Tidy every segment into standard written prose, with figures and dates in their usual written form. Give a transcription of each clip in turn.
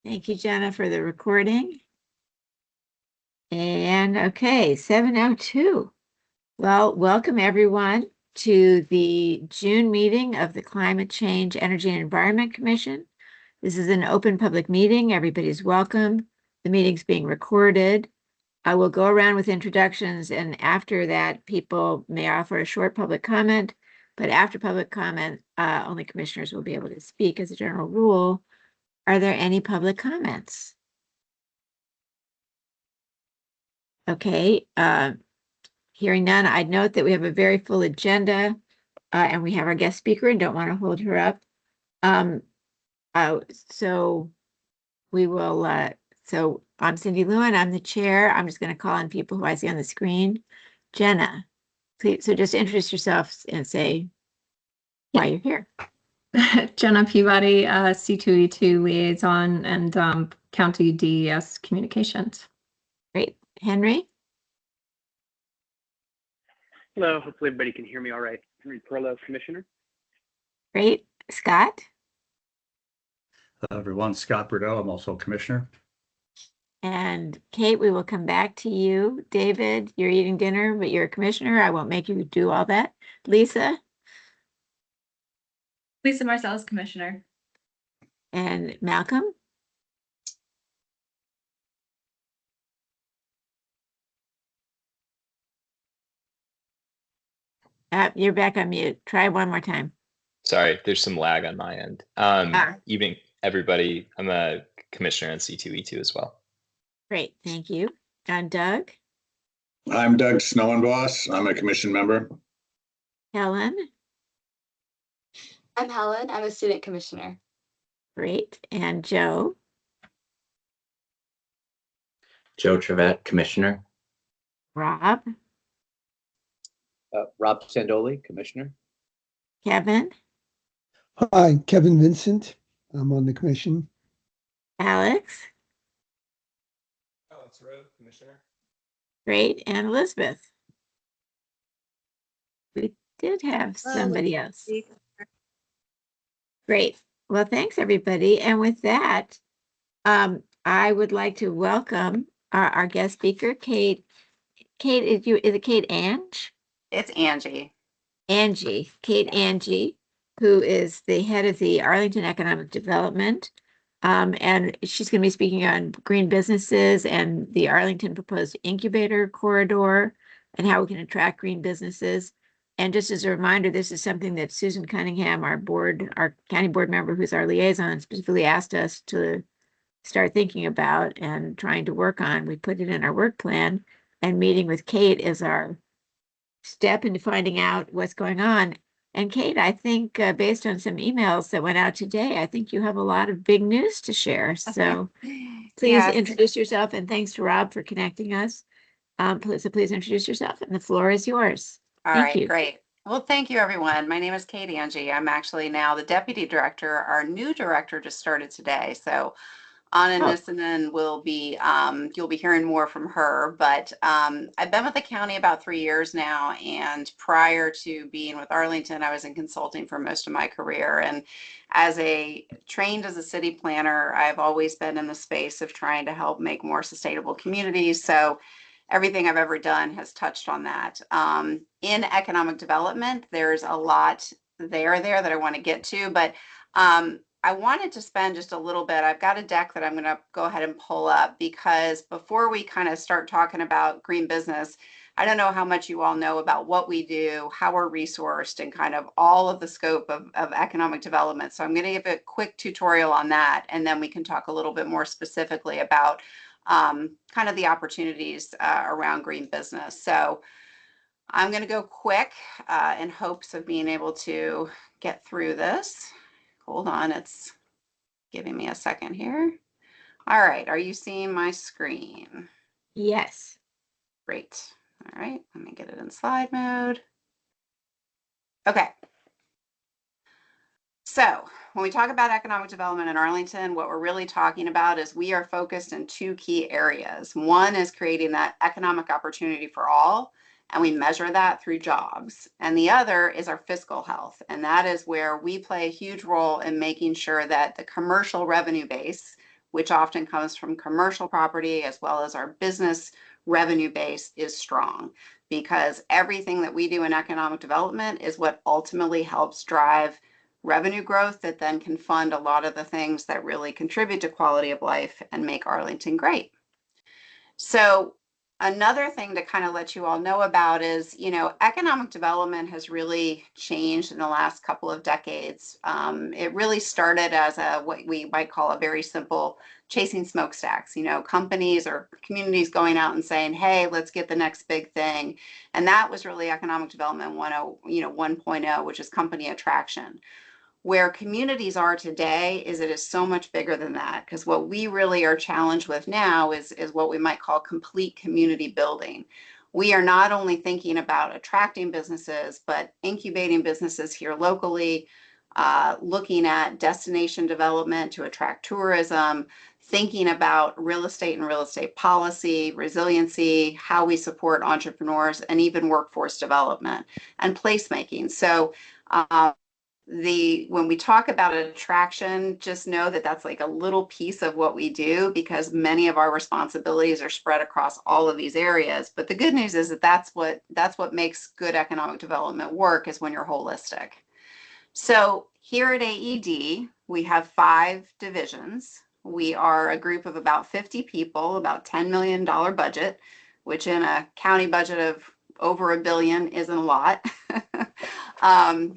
Thank you, Jenna, for the recording. And okay, 7:02. Well, welcome everyone to the June meeting of the Climate Change, Energy and Environment Commission. This is an open public meeting. Everybody's welcome. The meeting's being recorded. I will go around with introductions, and after that, people may offer a short public comment, but after public comment, only commissioners will be able to speak as a general rule. Are there any public comments? Okay, hearing none, I'd note that we have a very full agenda, and we have our guest speaker and don't want to hold her up. So we will, so I'm Cindy Lewin, I'm the chair. I'm just going to call on people who I see on the screen. Jenna, please, so just introduce yourself and say why you're here. Jenna Peabody, C2E2 liaison and County DES communications. Great. Henry? Hello, hopefully everybody can hear me all right. Henry Perlow, Commissioner. Great. Scott? Hello, everyone. Scott Bordeaux. I'm also a commissioner. And Kate, we will come back to you. David, you're eating dinner, but you're a commissioner. I won't make you do all that. Lisa? Lisa Marcellus, Commissioner. And Malcolm? You're back on mute. Try one more time. Sorry, there's some lag on my end. Evening, everybody. I'm a commissioner on C2E2 as well. Great, thank you. And Doug? I'm Doug Snellenboss. I'm a commission member. Helen? I'm Helen. I'm a student commissioner. Great. And Joe? Joe Trevette, commissioner. Rob? Rob Sandoli, commissioner. Kevin? Hi, Kevin Vincent. I'm on the commission. Alex? Alex Rowe, commissioner. Great. And Elizabeth? We did have somebody else. Great. Well, thanks, everybody. And with that, I would like to welcome our guest speaker, Kate. Kate, is it Kate Ange? It's Angie. Angie, Kate Angie, who is the head of the Arlington Economic Development. And she's going to be speaking on green businesses and the Arlington proposed incubator corridor and how we can attract green businesses. And just as a reminder, this is something that Susan Cunningham, our county board member, who's our liaison, specifically asked us to start thinking about and trying to work on. We put it in our work plan, and meeting with Kate is our step into finding out what's going on. And Kate, I think based on some emails that went out today, I think you have a lot of big news to share. So please introduce yourself, and thanks to Rob for connecting us. Please introduce yourself, and the floor is yours. All right, great. Well, thank you, everyone. My name is Kate Angie. I'm actually now the deputy director. Our new director just started today. So Anna Nisanen will be, you'll be hearing more from her, but I've been with the county about 3 years now, and prior to being with Arlington, I was in consulting for most of my career, and trained as a city planner, I've always been in the space of trying to help make more sustainable communities, so everything I've ever done has touched on that. In economic development, there's a lot there that I want to get to, but I wanted to spend just a little bit. I've got a deck that I'm going to go ahead and pull up, because before we kind of start talking about green business, I don't know how much you all know about what we do, how we're resourced, and kind of all of the scope of economic development. So I'm going to give a quick tutorial on that, and then we can talk a little bit more specifically about kind of the opportunities around green business. So I'm going to go quick in hopes of being able to get through this. Hold on, it's giving me a second here. All right, are you seeing my screen? Yes. Great. All right, let me get it in slide mode. Okay. So when we talk about economic development in Arlington, what we're really talking about is we are focused in two key areas. One is creating that economic opportunity for all, and we measure that through jobs. And the other is our fiscal health, and that is where we play a huge role in making sure that the commercial revenue base, which often comes from commercial property as well as our business revenue base, is strong, because everything that we do in economic development is what ultimately helps drive revenue growth that then can fund a lot of the things that really contribute to quality of life and make Arlington great. So another thing to kind of let you all know about is, economic development has really changed in the last couple of decades. It really started as what we might call a very simple chasing smokestacks, companies or communities going out and saying, hey, let's get the next big thing. And that was really economic development 1.0, which is company attraction. Where communities are today is it is so much bigger than that, because what we really are challenged with now is what we might call complete community building. We are not only thinking about attracting businesses, but incubating businesses here locally, looking at destination development to attract tourism, thinking about real estate and real estate policy, resiliency, how we support entrepreneurs, and even workforce development and placemaking. So when we talk about attraction, just know that that's like a little piece of what we do, because many of our responsibilities are spread across all of these areas. But the good news is that that's what makes good economic development work, is when you're holistic. So here at AED, we have 5 divisions. We are a group of about 50 people, about $10 million budget, which in a county budget of over $1 billion isn't a lot.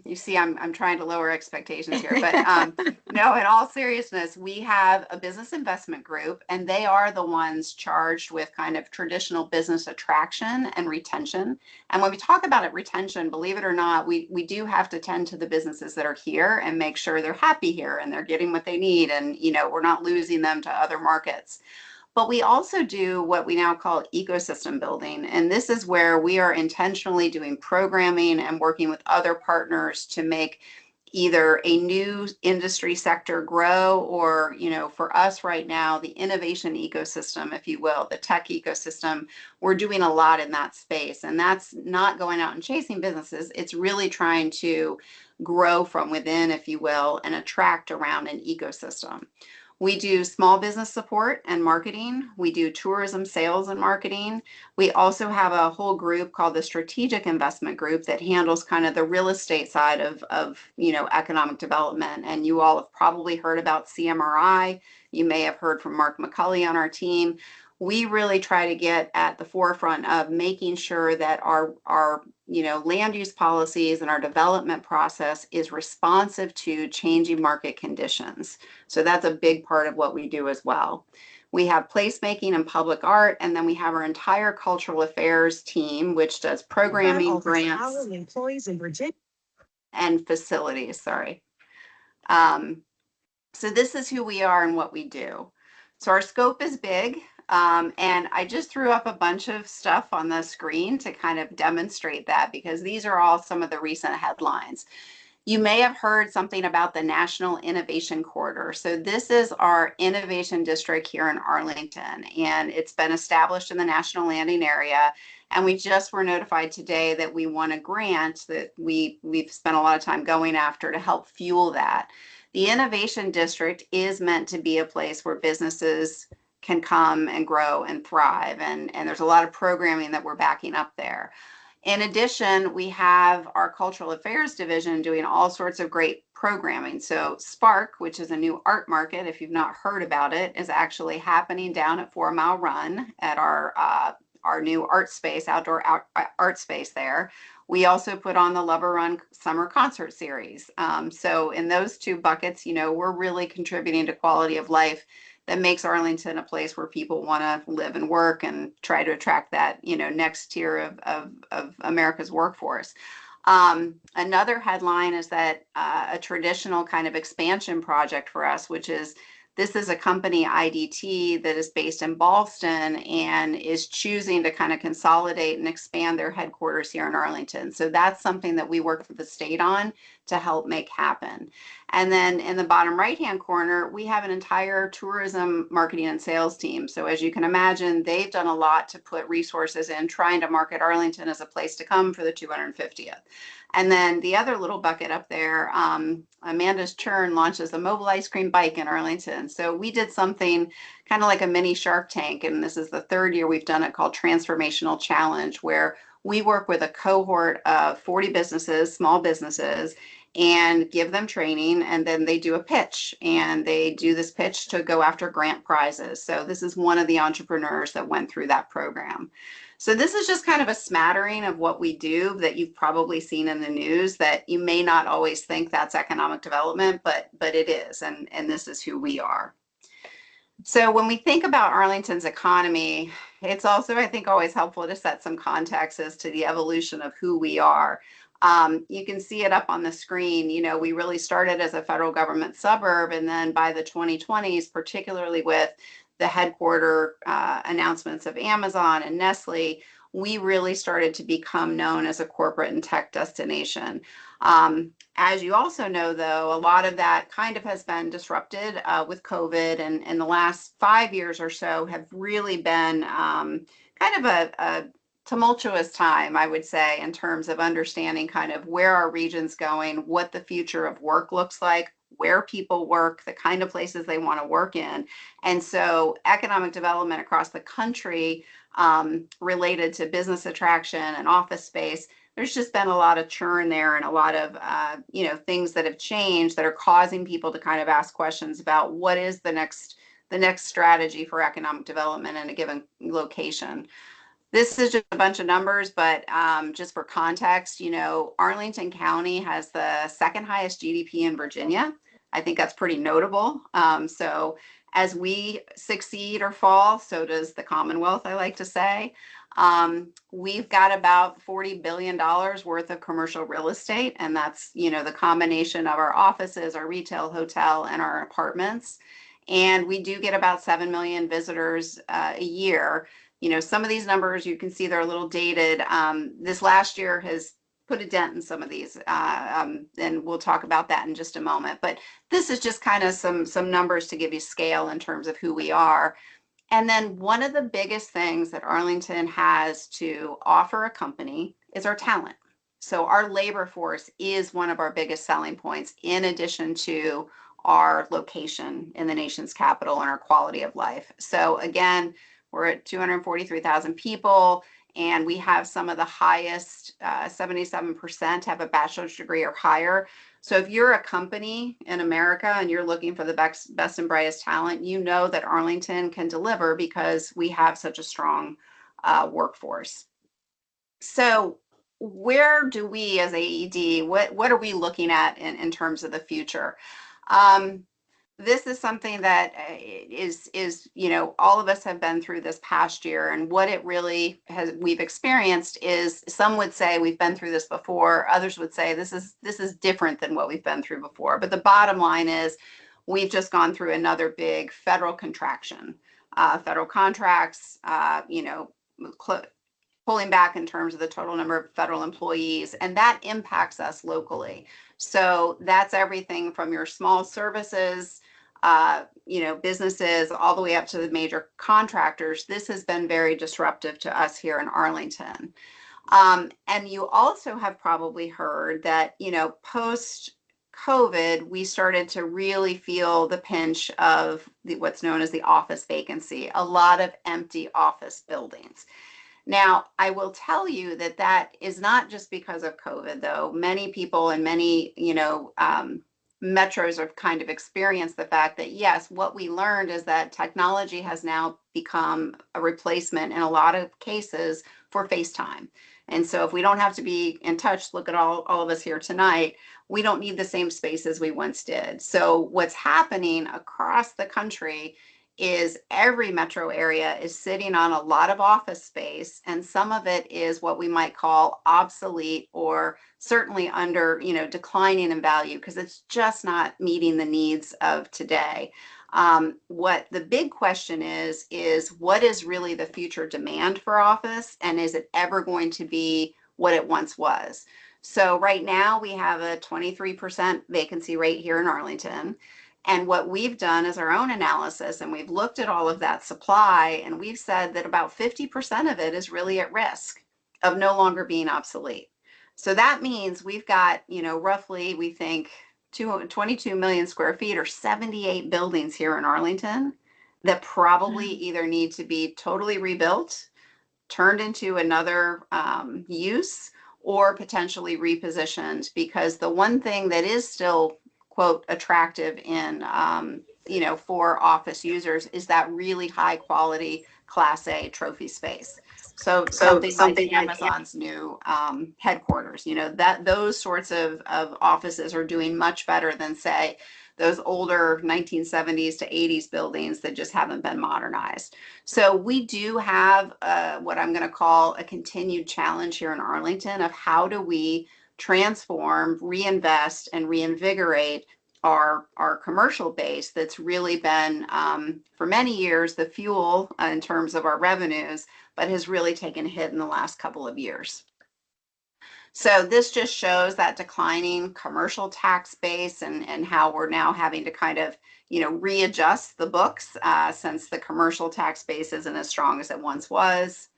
You see, I'm trying to lower expectations here, but no, in all seriousness, we have a business investment group, and they are the ones charged with kind of traditional business attraction and retention. And when we talk about it, retention, believe it or not, we do have to tend to the businesses that are here and make sure they're happy here and they're getting what they need, and we're not losing them to other markets. But we also do what we now call ecosystem building. And this is where we are intentionally doing programming and working with other partners to make either a new industry sector grow, or, for us right now, the innovation ecosystem, if you will, the tech ecosystem. We're doing a lot in that space. And that's not going out and chasing businesses. It's really trying to grow from within, if you will, and attract around an ecosystem. We do small business support and marketing. We do tourism sales and marketing. We also have a whole group called the Strategic Investment Group that handles kind of the real estate side of economic development. And you all have probably heard about CMRI. You may have heard from Mark McCulley on our team. We really try to get at the forefront of making sure that our land use policies and our development process is responsive to changing market conditions. So that's a big part of what we do as well. We have placemaking and public art, and then we have our entire cultural affairs team, which does programming, grants, and facilities. Sorry. So this is who we are and what we do. So our scope is big. And I just threw up a bunch of stuff on the screen to kind of demonstrate that, because these are all some of the recent headlines. You may have heard something about the National Innovation Corridor. So this is our innovation district here in Arlington, and it's been established in the National Landing area. And we just were notified today that we won a grant that we've spent a lot of time going after to help fuel that. The innovation district is meant to be a place where businesses can come and grow and thrive. And there's a lot of programming that we're backing up there. In addition, we have our cultural affairs division doing all sorts of great programming. So Spark, which is a new art market, if you've not heard about it, is actually happening down at 4 Mile Run at our new art space, outdoor art space there. We also put on the Lover Run Summer Concert Series. So in those 2 buckets, we're really contributing to quality of life that makes Arlington a place where people want to live and work, and try to attract that, next tier of America's workforce. Another headline is that a traditional kind of expansion project for us, which is This is a company, IDT, that is based in Boston and is choosing to kind of consolidate and expand their headquarters here in Arlington. So that's something that we work with the state on to help make happen. And then in the bottom right-hand corner, we have an entire tourism marketing and sales team. So as you can imagine, they've done a lot to put resources in trying to market Arlington as a place to come for the 250th. And then the other little bucket up there, Amanda's Churn launches a mobile ice cream bike in Arlington. So we did something kind of like a mini Shark Tank, and this is the third year we've done it, called Transformational Challenge, where we work with a cohort of 40 businesses, small businesses, and give them training, and then they do a pitch, and they do this pitch to go after grant prizes. So this is one of the entrepreneurs that went through that program. So this is just kind of a smattering of what we do that you've probably seen in the news, that you may not always think that's economic development, but it is, and this is who we are. So when we think about Arlington's economy, it's also, I think, always helpful to set some context as to the evolution of who we are. You can see it up on the screen. You know, we really started as a federal government suburb, and then by the 2020s, particularly with the headquarter announcements of Amazon and Nestle, we really started to become known as a corporate and tech destination. As you also know, though, a lot of that kind of has been disrupted with COVID, and the last 5 years or so have really been kind of a tumultuous time, I would say, in terms of understanding kind of where our region's going, what the future of work looks like, where people work, the kind of places they want to work in. And so economic development across the country related to business attraction and office space, there's just been a lot of churn there, and a lot of things that have changed that are causing people to kind of ask questions about what is the next strategy for economic development in a given location. This is just a bunch of numbers, but just for context, you know, Arlington County has the second highest GDP in Virginia. I think that's pretty notable. So as we succeed or fall, so does the Commonwealth, I like to say. We've got about $40 billion worth of commercial real estate, and that's, you know, the combination of our offices, our retail, hotel, and our apartments. And we do get about 7 million visitors a year. You know, some of these numbers, you can see they're a little dated. This last year has put a dent in some of these, and we'll talk about that in just a moment. But this is just kind of some numbers to give you scale in terms of who we are. And then one of the biggest things that Arlington has to offer a company is our talent. So our labor force is one of our biggest selling points, in addition to our location in the nation's capital and our quality of life. So again, we're at 243,000 people, and we have some of the highest, 77% have a bachelor's degree or higher. So if you're a company in America and you're looking for the best and brightest talent, you know that Arlington can deliver because we have such a strong workforce. So where do we as AED, what are we looking at in terms of the future? This is something that is, you know, all of us have been through this past year, and what it really has, we've experienced is, some would say we've been through this before, others would say this is different than what we've been through before. But the bottom line is we've just gone through another big federal contraction, federal contracts, you know, pulling back in terms of the total number of federal employees, and that impacts us locally. So that's everything from your small services, you know, businesses, all the way up to the major contractors. This has been very disruptive to us here in Arlington. And you also have probably heard that, you know, post COVID, we started to really feel the pinch of what's known as the office vacancy, a lot of empty office buildings. Now, I will tell you that that is not just because of COVID, though. Many people and many, you know, metros have kind of experienced the fact that, yes, what we learned is that technology has now become a replacement in a lot of cases for FaceTime. And so if we don't have to be in touch, look at all of us here tonight, we don't need the same space as we once did. So what's happening across the country is every metro area is sitting on a lot of office space, and some of it is what we might call obsolete or certainly under, declining in value because it's just not meeting the needs of today. What the big question is what is really the future demand for office, and is it ever going to be what it once was? So right now we have a 23% vacancy rate here in Arlington. And what we've done is our own analysis, and we've looked at all of that supply, and we've said that about 50% of it is really at risk of no longer being obsolete. So that means we've got, roughly, we think 22 million square feet or 78 buildings here in Arlington that probably either need to be totally rebuilt, turned into another use, or potentially repositioned, because the one thing that is still quote attractive in for office users is that really high quality Class A trophy space. So something like Amazon's new headquarters, that those sorts of offices are doing much better than, say, those older 1970s to 80s buildings that just haven't been modernized. So we do have what I'm going to call a continued challenge here in Arlington of how do we transform, reinvest, and reinvigorate our commercial base that's really been for many years the fuel in terms of our revenues, but has really taken a hit in the last couple of years. So this just shows that declining commercial tax base and how we're now having to kind of, readjust the books since the commercial tax base isn't as strong as it once was.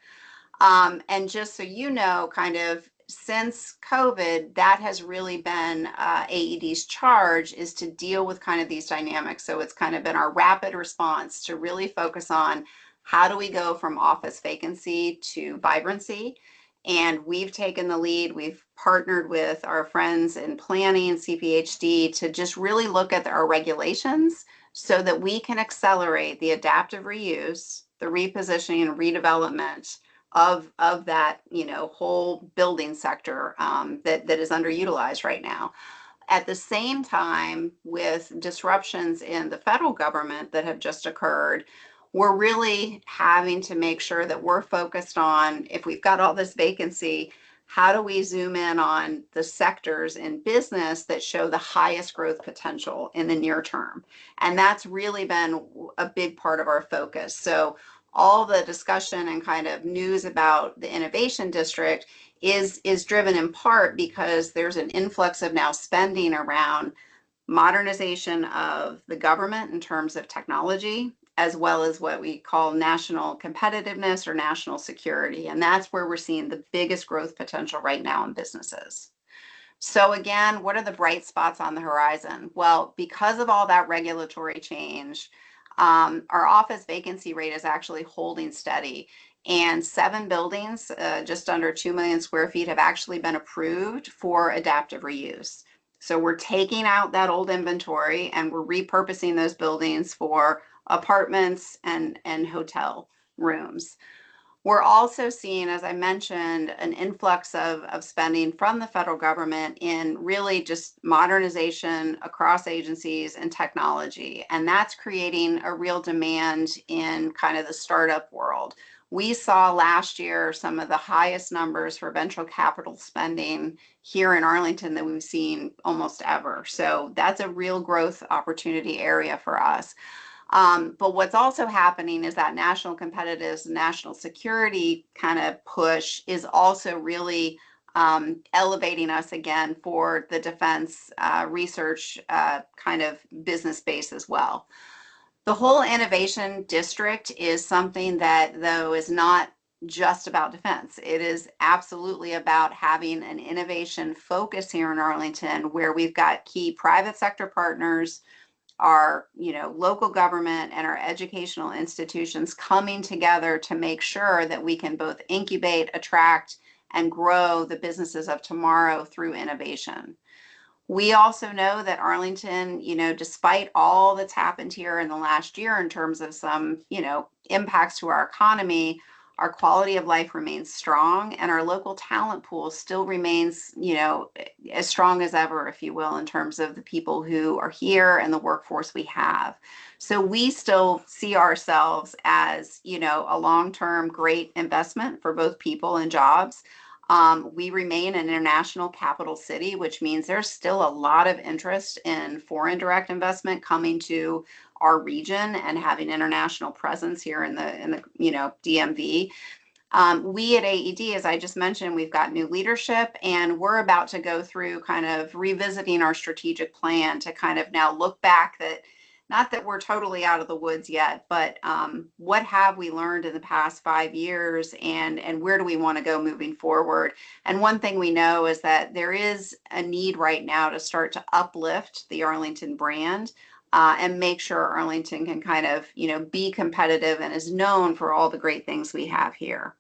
And just so you know, kind of since COVID, that has really been AED's charge, is to deal with kind of these dynamics. So it's kind of been our rapid response to really focus on how do we go from office vacancy to vibrancy. And we've taken the lead. We've partnered with our friends in planning and CPHD to just really look at our regulations so that we can accelerate the adaptive reuse, the repositioning and redevelopment of that, whole building sector that is underutilized right now. At the same time, with disruptions in the federal government that have just occurred, we're really having to make sure that we're focused on, if we've got all this vacancy, how do we zoom in on the sectors in business that show the highest growth potential in the near term? And that's really been a big part of our focus. So all the discussion and kind of news about the innovation district is driven in part because there's an influx of now spending around modernization of the government in terms of technology, as well as what we call national competitiveness or national security. And that's where we're seeing the biggest growth potential right now in businesses. So again, what are the bright spots on the horizon? Well, because of all that regulatory change, our office vacancy rate is actually holding steady. And 7 buildings, just under 2 million square feet, have actually been approved for adaptive reuse. So we're taking out that old inventory and we're repurposing those buildings for apartments and hotel rooms. We're also seeing, as I mentioned, an influx of spending from the federal government in really just modernization across agencies and technology. And that's creating a real demand in kind of the startup world. We saw last year some of the highest numbers for venture capital spending here in Arlington that we've seen almost ever. So that's a real growth opportunity area for us. But what's also happening is that national competitiveness, national security kind of push is also really elevating us again for the defense research kind of business base as well. The whole innovation district is something that, though, is not just about defense. It is absolutely about having an innovation focus here in Arlington, where we've got key private sector partners, our local government, and our educational institutions coming together to make sure that we can both incubate, attract, and grow the businesses of tomorrow through innovation. We also know that Arlington, despite all that's happened here in the last year in terms of some, impacts to our economy, our quality of life remains strong, and our local talent pool still remains, as strong as ever, if you will, in terms of the people who are here and the workforce we have. So we still see ourselves as, a long-term great investment for both people and jobs. We remain an international capital city, which means there's still a lot of interest in foreign direct investment coming to our region and having international presence here in the DMV. We at AED, as I just mentioned, we've got new leadership, and we're about to go through kind of revisiting our strategic plan to kind of now look back that, not that we're totally out of the woods yet, but what have we learned in the past 5 years, and where do we want to go moving forward? And one thing we know is that there is a need right now to start to uplift the Arlington brand. And make sure Arlington can kind of, be competitive and is known for all the great things we have here.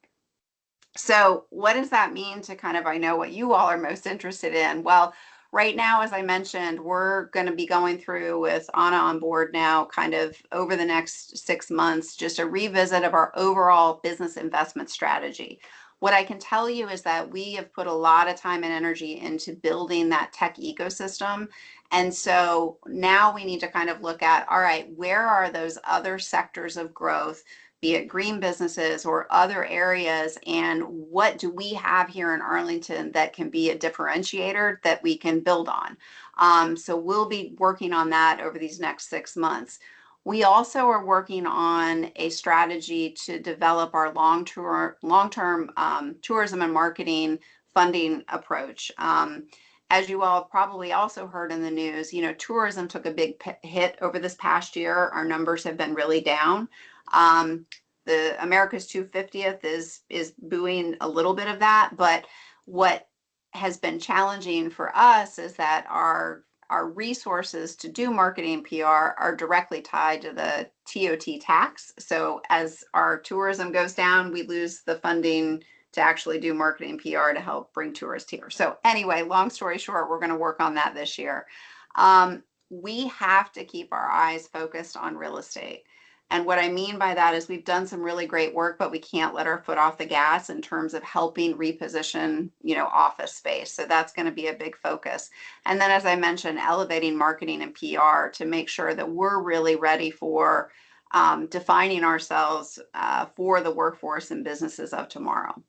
So what does that mean to kind of, I know what you all are most interested in. Well, right now, as I mentioned, we're going to be going through with Anna on board now, kind of over the next 6 months, just a revisit of our overall business investment strategy. What I can tell you is that we have put a lot of time and energy into building that tech ecosystem. And so now we need to kind of look at, all right, where are those other sectors of growth, be it green businesses or other areas, and what do we have here in Arlington that can be a differentiator that we can build on? So we'll be working on that over these next 6 months. We also are working on a strategy to develop our long-term tourism and marketing funding approach. As you all probably also heard in the news, tourism took a big hit over this past year. Our numbers have been really down. The America's 250th is buoying a little bit of that, but what has been challenging for us is that our resources to do marketing and PR are directly tied to the TOT tax. So as our tourism goes down, we lose the funding to actually do marketing and PR to help bring tourists here. So anyway, long story short, we're going to work on that this year. We have to keep our eyes focused on real estate. And what I mean by that is we've done some really great work, but we can't let our foot off the gas in terms of helping reposition, office space. So that's going to be a big focus. And then, as I mentioned, elevating marketing and PR to make sure that we're really ready for defining ourselves for the workforce and businesses of tomorrow.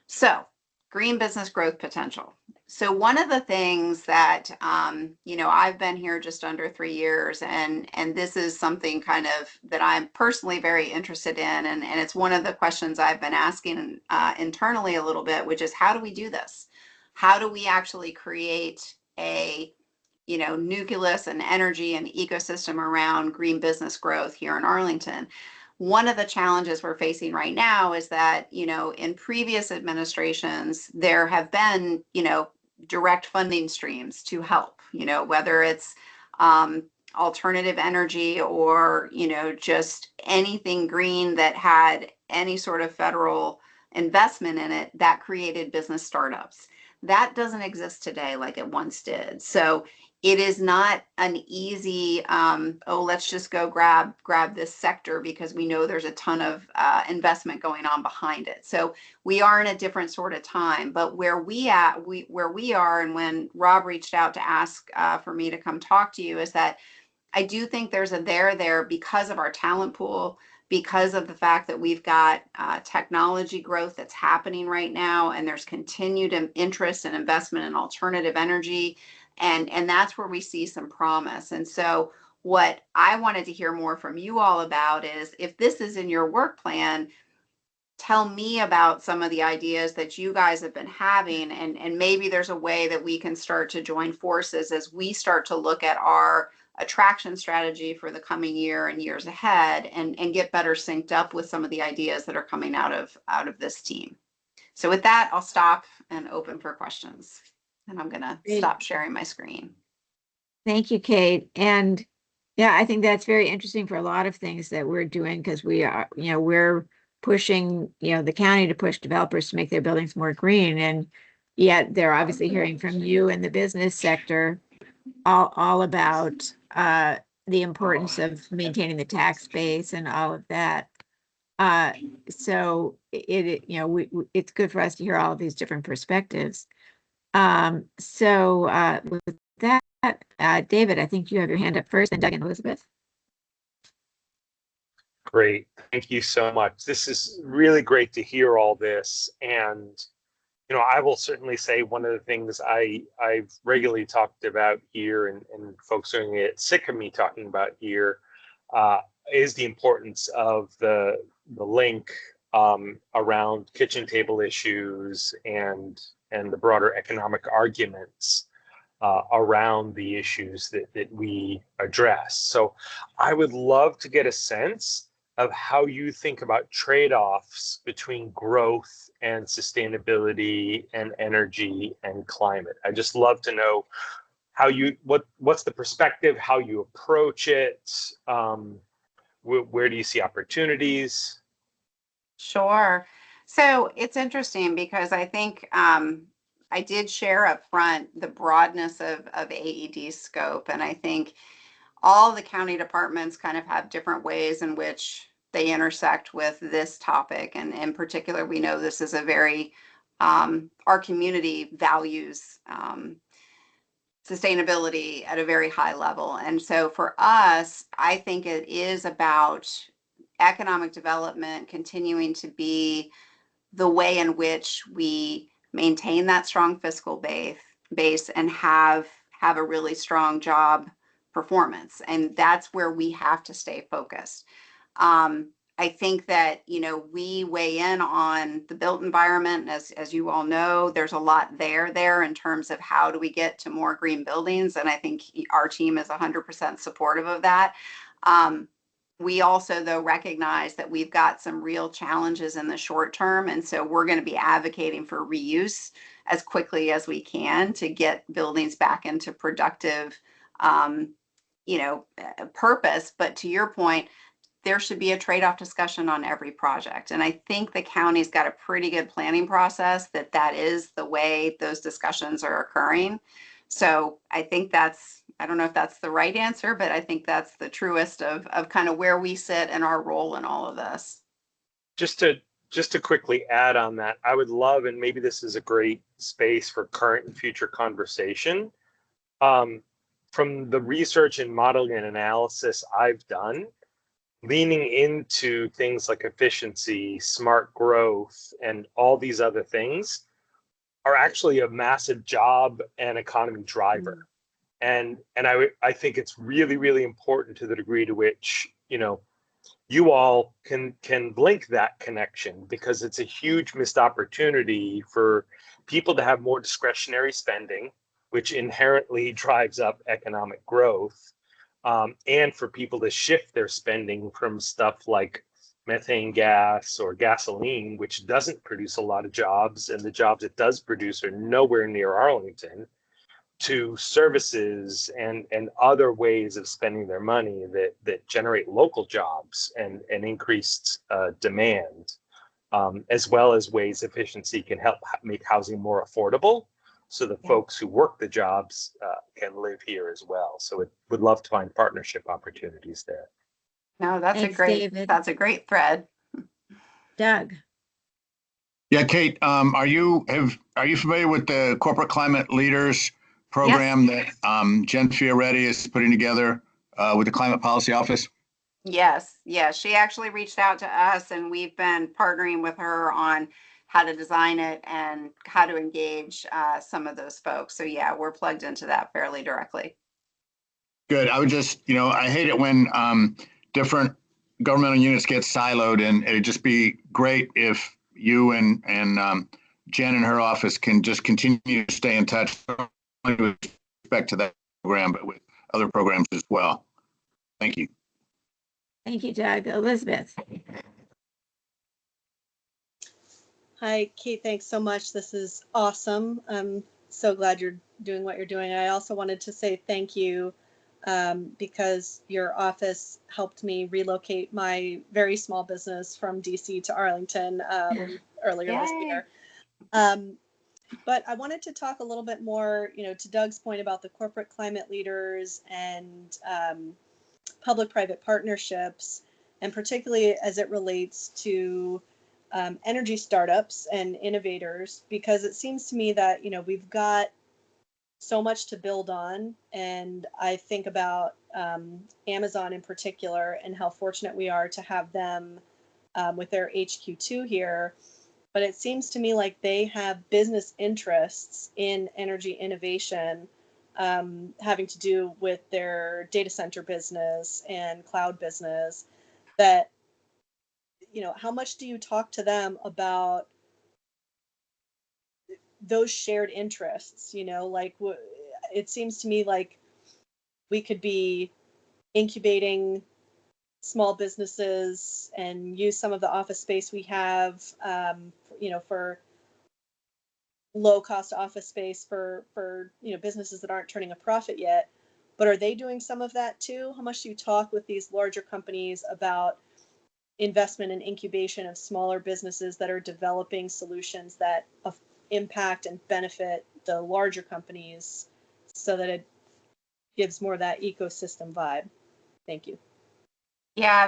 So, green business growth potential. So one of the things that, I've been here just under 3 years, and this is something kind of that I'm personally very interested in, and it's one of the questions I've been asking internally a little bit, which is how do we do this? How do we actually create a, nucleus and energy and ecosystem around green business growth here in Arlington? One of the challenges we're facing right now is that, in previous administrations, there have been, direct funding streams to help, whether it's alternative energy or, just anything green that had any sort of federal investment in it that created business startups. That doesn't exist today like it once did. So it is not an easy, let's just go grab this sector because we know there's a ton of investment going on behind it. So we are in a different sort of time. But where we are, and when Rob reached out to ask for me to come talk to you, is that I do think there's a there because of our talent pool, because of the fact that we've got technology growth that's happening right now, and there's continued interest and investment in alternative energy. And that's where we see some promise. And so what I wanted to hear more from you all about is, if this is in your work plan, tell me about some of the ideas that you guys have been having, and maybe there's a way that we can start to join forces as we start to look at our attraction strategy for the coming year and years ahead, and get better synced up with some of the ideas that are coming out of this team. So with that, I'll stop and open for questions. And I'm going to stop sharing my screen. Thank you, Kate. And yeah, I think that's very interesting for a lot of things that we're doing, because we are, we're pushing, the county to push developers to make their buildings more green. And yet they're obviously hearing from you in the business sector all about the importance of maintaining the tax base and all of that. So you know, it's good for us to hear all of these different perspectives. So with that, David, I think you have your hand up first, and Doug and Elizabeth. Great. Thank you so much. This is really great to hear all this. And, you know, I will certainly say one of the things I've regularly talked about here, and folks are going to get sick of me talking about here, is the importance of the link around kitchen table issues and the broader economic arguments around the issues that we address. So I would love to get a sense of how you think about trade-offs between growth and sustainability and energy and climate. I just love to know how what's the perspective, how you approach it, where do you see opportunities? Sure. So it's interesting because I think I did share up front the broadness of AED's scope, and I think all the county departments kind of have different ways in which they intersect with this topic. And in particular, we know this is a very, our community values sustainability at a very high level. And so for us, I think it is about economic development continuing to be the way in which we maintain that strong fiscal base and have a really strong job performance. And that's where we have to stay focused. I think that, you know, we weigh in on the built environment. As you all know, there's a lot there in terms of how do we get to more green buildings. And I think our team is 100% supportive of that. We also, though, recognize that we've got some real challenges in the short term. And so we're going to be advocating for reuse as quickly as we can to get buildings back into productive, you know, purpose. But to your point, there should be a trade-off discussion on every project. And I think the county's got a pretty good planning process that is the way those discussions are occurring. So I think I don't know if that's the right answer, but I think that's the truest of kind of where we sit and our role in all of this. Just to quickly add on that, I would love, and maybe this is a great space for current and future conversation, from the research and modeling and analysis I've done, leaning into things like efficiency, smart growth, and all these other things are actually a massive job and economy driver. And I think it's really, really important to the degree to which, you know, you all can link that connection, because it's a huge missed opportunity for people to have more discretionary spending, which inherently drives up economic growth, and for people to shift their spending from stuff like methane gas or gasoline, which doesn't produce a lot of jobs, and the jobs it does produce are nowhere near Arlington, to services and other ways of spending their money that generate local jobs and increased demand, as well as ways efficiency can help make housing more affordable, so the folks who work the jobs can live here as well. So it would love to find partnership opportunities there. No, that's Thanks, a great David. That's a great thread. Doug. Yeah, Kate, are you familiar with the Corporate Climate Leaders program that Jen Fioretti is putting together with the Climate Policy Office? Yes. She actually reached out to us, and we've been partnering with her on how to design it and how to engage some of those folks. So yeah, we're plugged into that fairly directly. Good. I would just, you know, I hate it when different governmental units get siloed, and it'd just be great if you and Jen and her office can just continue to stay in touch with respect to that program, but with other programs as well. Thank you. Thank you, Doug. Elizabeth. Hi, Kate. Thanks so much. This is awesome. I'm so glad you're doing what you're doing. I also wanted to say thank you because your office helped me relocate my very small business from DC to Arlington earlier this year. But I wanted to talk a little bit more, you know, to Doug's point about the corporate climate leaders and public-private partnerships. and particularly as it relates to energy startups and innovators, because it seems to me that, you know, we've got so much to build on. And I think about Amazon in particular and how fortunate we are to have them with their HQ2 here. But it seems to me like they have business interests in energy innovation, having to do with their data center business and cloud business, that, you know, how much do you talk to them about those shared interests? You know, like it seems to me like we could be incubating small businesses and use some of the office space we have, you know, for low cost office space for, you know, businesses that aren't turning a profit yet. But are they doing some of that too? How much do you talk with these larger companies about investment and incubation of smaller businesses that are developing solutions that impact and benefit the larger companies, so that it gives more of that ecosystem vibe? Thank you. Yeah,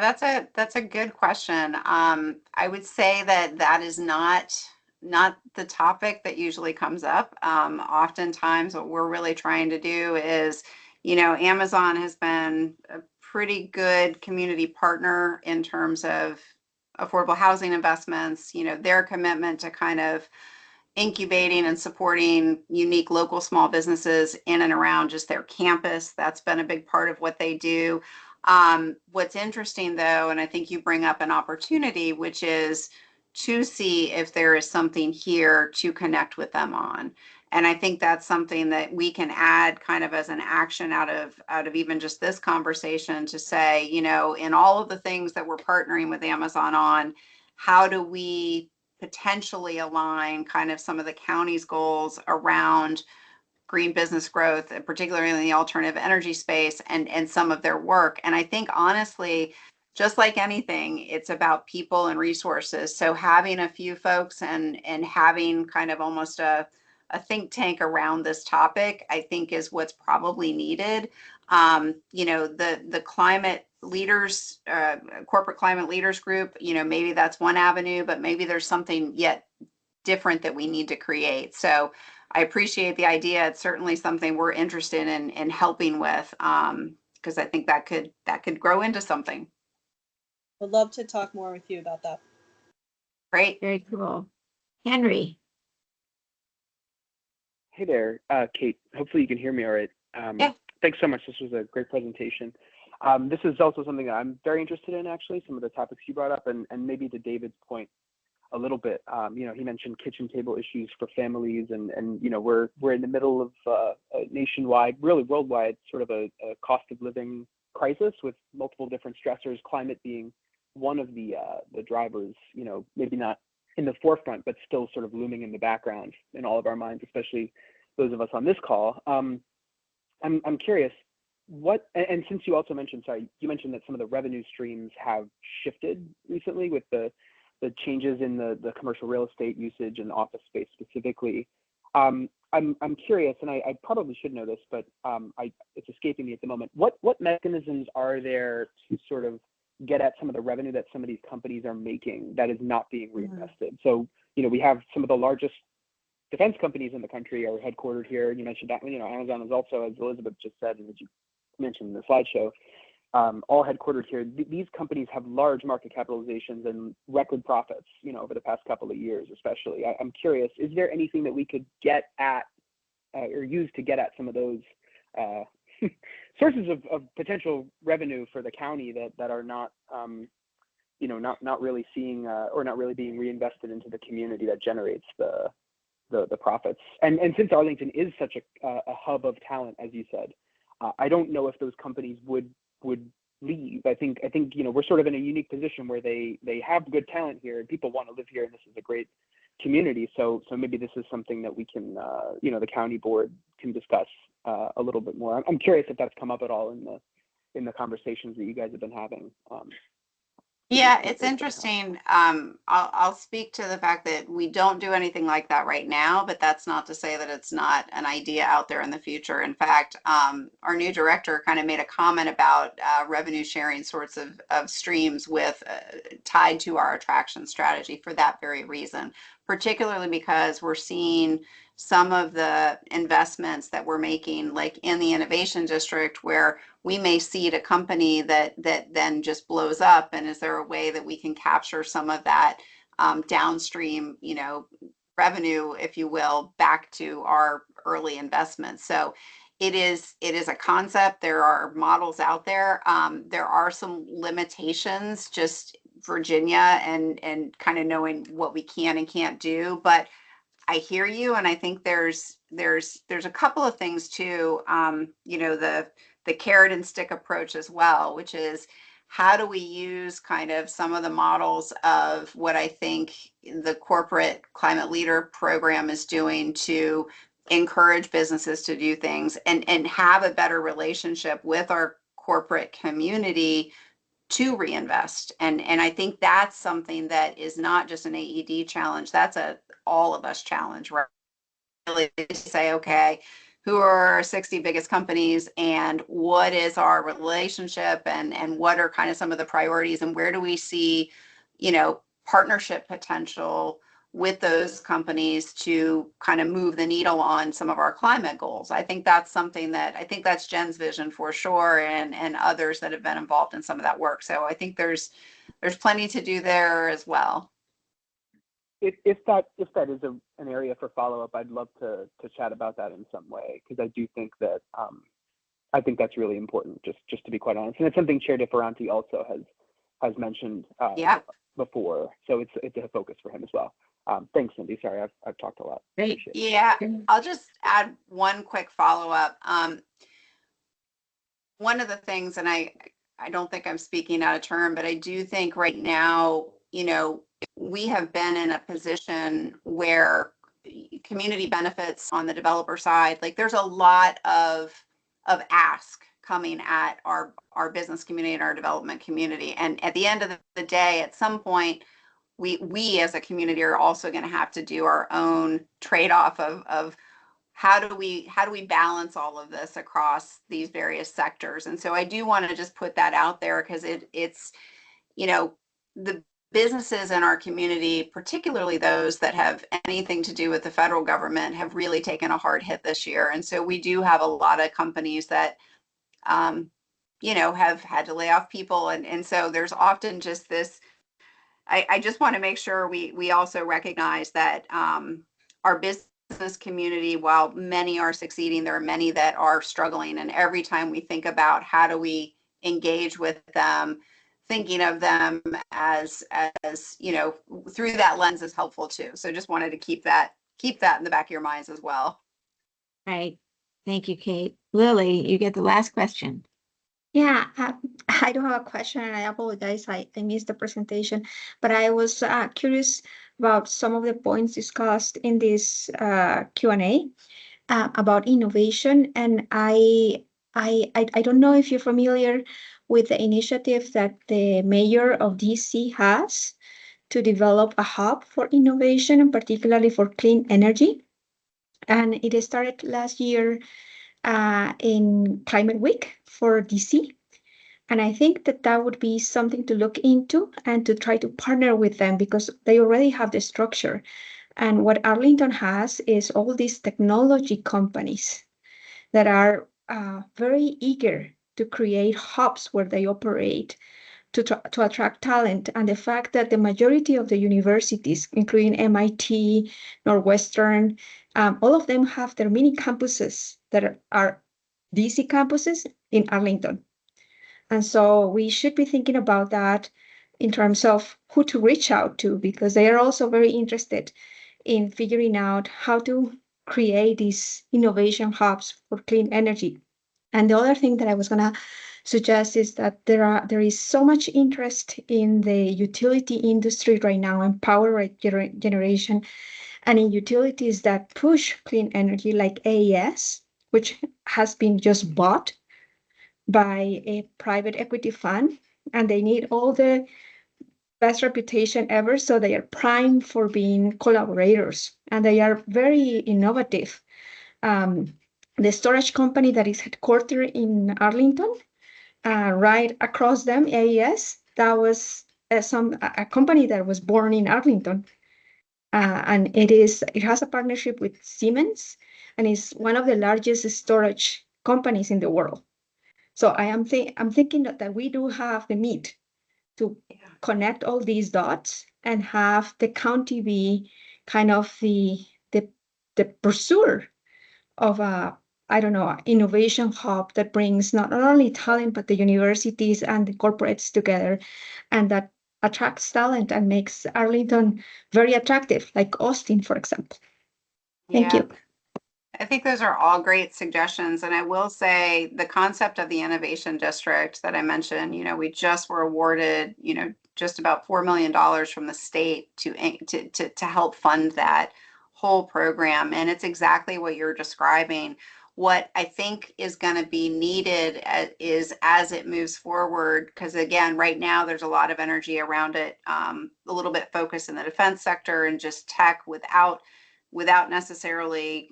that's a good question. I would say that is not the topic that usually comes up. Oftentimes, what we're really trying to do is, you know, Amazon has been a pretty good community partner in terms of affordable housing investments. You know, their commitment to kind of incubating and supporting unique local small businesses in and around just their campus. That's been a big part of what they do. What's interesting though, and I think you bring up an opportunity, which is to see if there is something here to connect with them on. And I think that's something that we can add kind of as an action out of even just this conversation, to say, you know, in all of the things that we're partnering with Amazon on, how do we potentially align kind of some of the county's goals around green business growth, particularly in the alternative energy space, and some of their work. And I think honestly, just like anything, it's about people and resources. So having a few folks and having kind of almost a think tank around this topic, I think is what's probably needed. You know, the climate leaders, corporate climate leaders group, you know, maybe that's one avenue, but maybe there's something yet different that we need to create. So I appreciate the idea. It's certainly something we're interested in helping with, because I think that could grow into something. Would love to talk more with you about that. Great. Very cool. Henry. Hey there, Kate. Hopefully you can hear me all right. Yeah. Thanks so much. This was a great presentation. This is also something that I'm very interested in, actually, some of the topics you brought up, and maybe to David's point a little bit. You know, he mentioned kitchen table issues for families, and you know, we're in the middle of a nationwide, really worldwide, sort of a cost of living crisis with multiple different stressors, climate being one of the drivers, you know, maybe not in the forefront, but still sort of looming in the background in all of our minds, especially those of us on this call. I'm curious, and since you also mentioned, you mentioned that some of the revenue streams have shifted recently with the changes in the commercial real estate usage and office space specifically. I'm curious, and I probably should know this, but it's escaping me at the moment. What mechanisms are there to sort of get at some of the revenue that some of these companies are making that is not being reinvested? So, you know, we have some of the largest defense companies in the country are headquartered here. You mentioned that, you know, Amazon is also, as Elizabeth just said, and as you mentioned in the slideshow, all headquartered here. These companies have large market capitalizations and record profits, you know, over the past couple of years, especially. I'm curious, is there anything that we could get at or use to get at some of those sources of potential revenue for the county that are not, you know, not really seeing or not really being reinvested into the community that generates the profits? And since Arlington is such a hub of talent, as you said, I don't know if those companies would leave. I think you know, we're sort of in a unique position where they have good talent here and people want to live here, and this is a great community. So maybe this is something that we can, you know, the county board can discuss a little bit more. I'm curious if that's come up at all in the conversations that you guys have been having. Yeah, it's interesting. I'll speak to the fact that we don't do anything like that right now, but that's not to say that it's not an idea out there in the future. In fact, our new director kind of made a comment about revenue sharing sorts of streams with tied to our attraction strategy for that very reason, particularly because we're seeing some of the investments that we're making, like in the innovation district, where we may seed a company that then just blows up. And is there a way that we can capture some of that downstream, revenue, if you will, back to our early investments? So it is a concept. There are models out there. There are some limitations, just Virginia and kind of knowing what we can and can't do. But I hear you, and I think there's a couple of things too. The carrot and stick approach as well, which is how do we use kind of some of the models of what I think the corporate climate leader program is doing to encourage businesses to do things and have a better relationship with our corporate community to reinvest. And I think that's something that is not just an AED challenge, that's a all of us challenge, right? Really say, okay, who are our 60 biggest companies and what is our relationship and what are kind of some of the priorities and where do we see, partnership potential with those companies to kind of move the needle on some of our climate goals. I think that's something that I think that's Jen's vision for sure, and others that have been involved in some of that work. So I think there's plenty to do there as well. If that is an area for follow-up, I'd love to chat about that in some way, because I do think that I think that's really important, just to be quite honest. And it's something Chair DeFerranti also has mentioned before. So it's a focus for him as well. Thanks, Cindy. Sorry, I've talked a lot. Great. Yeah, I'll just add one quick follow-up. One of the things, and I don't think I'm speaking out of turn, but I do think right now, we have been in a position where community benefits on the developer side, like there's a lot of ask coming at our business community and our development community. And at the end of the day, at some point, we as a community are also going to have to do our own trade-off of how do we balance all of this across these various sectors. And so I do want to just put that out there, because it's the businesses in our community, particularly those that have anything to do with the federal government, have really taken a hard hit this year. And so we do have a lot of companies that have had to lay off people, and so there's often just this. I just want to make sure we also recognize that our business community, while many are succeeding, there are many that are struggling. And every time we think about how do we engage with them, thinking of them as through that lens is helpful too. So just wanted to keep that in the back of your minds as well. Right. Thank you, Kate. Lily, you get the last question. Yeah, I don't have a question, and I apologize. I missed the presentation, but I was curious about some of the points discussed in this Q&A about innovation. And I don't know if you're familiar with the initiative that the mayor of DC has to develop a hub for innovation, and particularly for clean energy. And it started last year in Climate Week for DC. And I think that would be something to look into and to try to partner with them, because they already have the structure. And what Arlington has is all these technology companies that are very eager to create hubs where they operate to attract talent. And the fact that the majority of the universities, including MIT, Northwestern, all of them have their mini campuses that are DC campuses in Arlington. And so we should be thinking about that in terms of who to reach out to, because they are also very interested in figuring out how to create these innovation hubs for clean energy. And the other thing that I was going to suggest is that there is so much interest in the utility industry right now, and power generation, and in utilities that push clean energy, like AES, which has been just bought by a private equity fund, and they need all the best reputation ever. So they are prime for being collaborators, and they are very innovative. The storage company that is headquartered in Arlington, right across them, AES, that was a company that was born in Arlington. And it has a partnership with Siemens, and is one of the largest storage companies in the world. So I'm thinking that we do have the meat to connect all these dots and have the county be kind of the pursuer of a, I don't know, innovation hub that brings not only talent, but the universities and the corporates together, and that attracts talent and makes Arlington very attractive, like Austin, for example. Thank you. I think those are all great suggestions. And I will say the concept of the innovation district that I mentioned, we just were awarded, just about $4 million from the state to help fund that whole program. And it's exactly what you're describing. What I think is going to be needed is as it moves forward, because again, right now there's a lot of energy around it, a little bit focused in the defense sector and just tech without necessarily,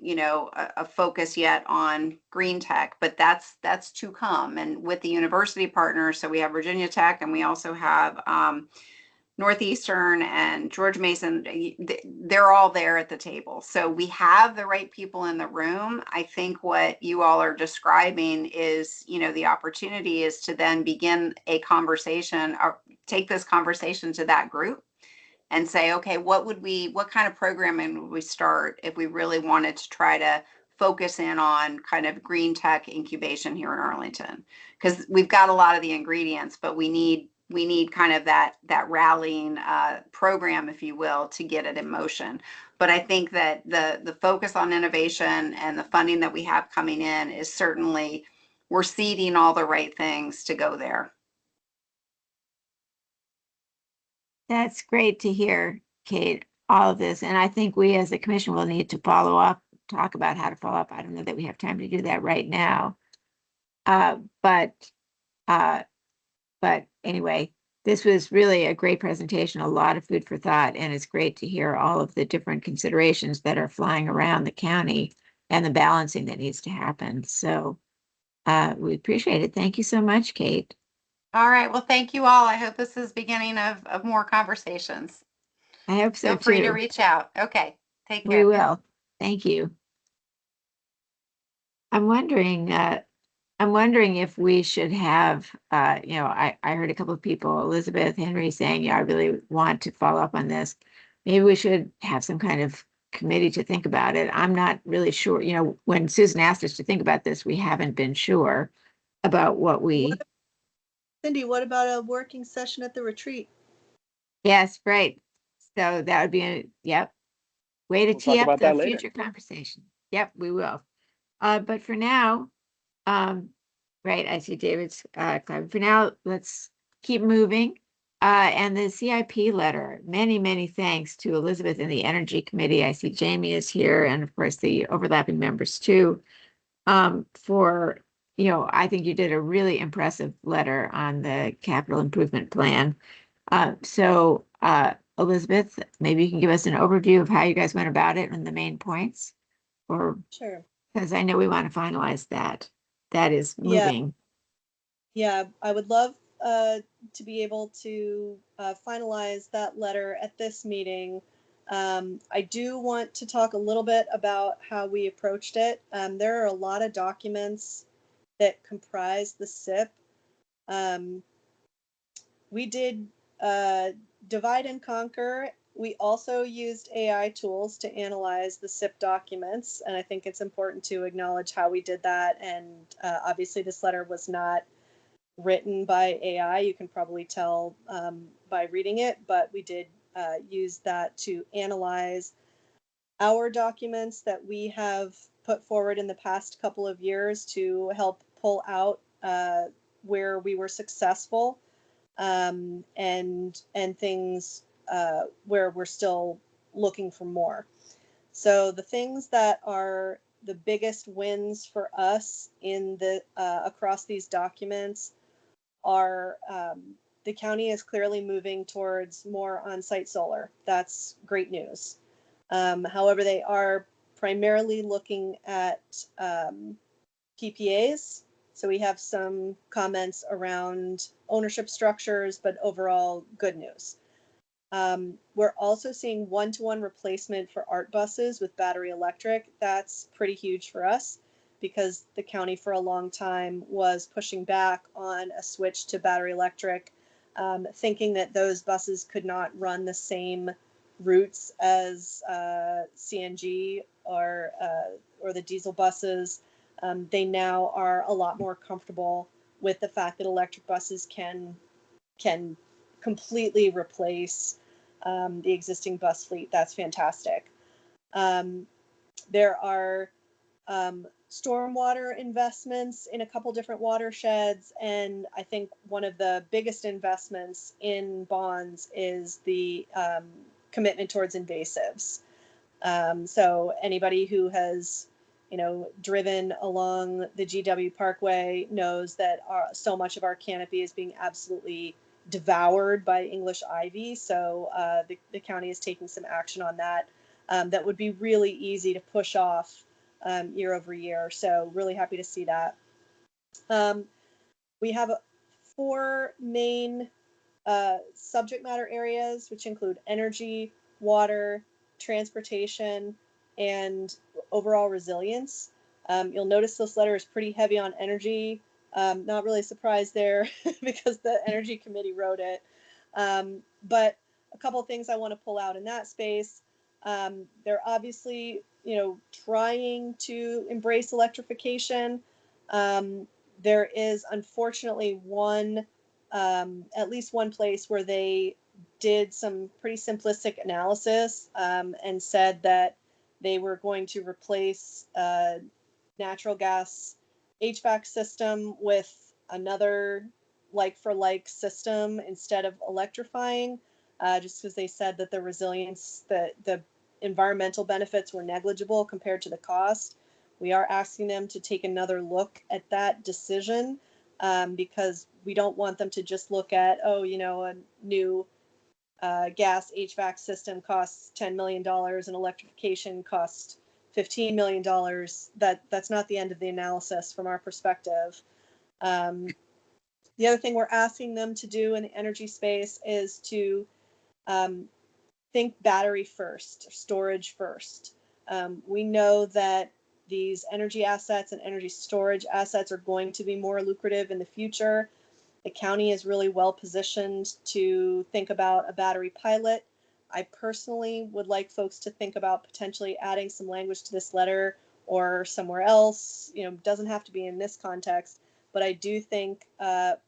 a focus yet on green tech, but that's to come. And with the university partners, so we have Virginia Tech and we also have Northeastern and George Mason, they're all there at the table. So we have the right people in the room. I think what you all are describing is, the opportunity is to then begin a conversation or take this conversation to that group and say, okay, what kind of programming would we start if we really wanted to try to focus in on kind of green tech incubation here in Arlington? Because we've got a lot of the ingredients, but we need kind of that rallying program, if you will, to get it in motion. But I think that the focus on innovation and the funding that we have coming in is certainly, we're seeding all the right things to go there. That's great to hear, Kate, all of this. And I think we as a commission will need to follow up, talk about how to follow up. I don't know that we have time to do that right now. But anyway, this was really a great presentation, a lot of food for thought, and it's great to hear all of the different considerations that are flying around the county and the balancing that needs to happen. So we appreciate it. Thank you so much, Kate. All right. Well, thank you all. I hope this is beginning of more conversations. I hope so. Feel free too. to reach out. Okay. Take care. We will. Thank you. I'm wondering if we should have, I heard a couple of people, Elizabeth, Henry, saying, I really want to follow up on this. Maybe we should have some kind of committee to think about it. I'm not really sure. When Susan asked us to think about this, we haven't been sure about what we. Cindy, what about a working session at the retreat? Yes, right. So that would be yep. Way to tee up the future conversation. Yep, we will. But for now, right, I see David's clapping. For now, let's keep moving. And the CIP letter, many thanks to Elizabeth and the Energy Committee. I see Jamie is here, and of course the overlapping members too. For I think you did a really impressive letter on the capital improvement plan. So Elizabeth, maybe you can give us an overview of how you guys went about it and the main points. Or sure. Because I know we want to finalize that. That is moving. Yeah, I would love to be able to finalize that letter at this meeting. I do want to talk a little bit about how we approached it. There are a lot of documents that comprise the SIP. We did divide and conquer. We also used AI tools to analyze the SIP documents, and I think it's important to acknowledge how we did that. And obviously this letter was not written by AI. You can probably tell by reading it, but we did use that to analyze our documents that we have put forward in the past couple of years to help pull out where we were successful and things where we're still looking for more. So the things that are the biggest wins for us in the across these documents are the county is clearly moving towards more on-site solar. That's great news. However, they are primarily looking at PPAs. So we have some comments around ownership structures, but overall good news. We're also seeing one-to-one replacement for ART buses with battery electric. That's pretty huge for us because the county for a long time was pushing back on a switch to battery electric, thinking that those buses could not run the same routes as CNG or the diesel buses. They now are a lot more comfortable with the fact that electric buses can completely replace the existing bus fleet. That's fantastic. There are stormwater investments in a couple different watersheds, and I think one of the biggest investments in bonds is the commitment towards invasives. So anybody who has driven along the GW Parkway knows that so much of our canopy is being absolutely devoured by English ivy. So the county is taking some action on that. That would be really easy to push off year over year. So really happy to see that. We have 4 main subject matter areas, which include energy, water, transportation, and overall resilience. You'll notice this letter is pretty heavy on energy. Not really surprised there because the Energy Committee wrote it. But a couple of things I want to pull out in that space. They're obviously, trying to embrace electrification. There is unfortunately at least one place where they did some pretty simplistic analysis and said that they were going to replace natural gas HVAC system with another like-for-like system instead of electrifying, just because they said that the resilience, the environmental benefits were negligible compared to the cost. We are asking them to take another look at that decision because we don't want them to just look at, a new gas HVAC system costs $10 million and electrification costs $15 million. That's not the end of the analysis from our perspective. The other thing we're asking them to do in the energy space is to think battery first, storage first. We know that these energy assets and energy storage assets are going to be more lucrative in the future. The county is really well positioned to think about a battery pilot. I personally would like folks to think about potentially adding some language to this letter or somewhere else. Doesn't have to be in this context, but I do think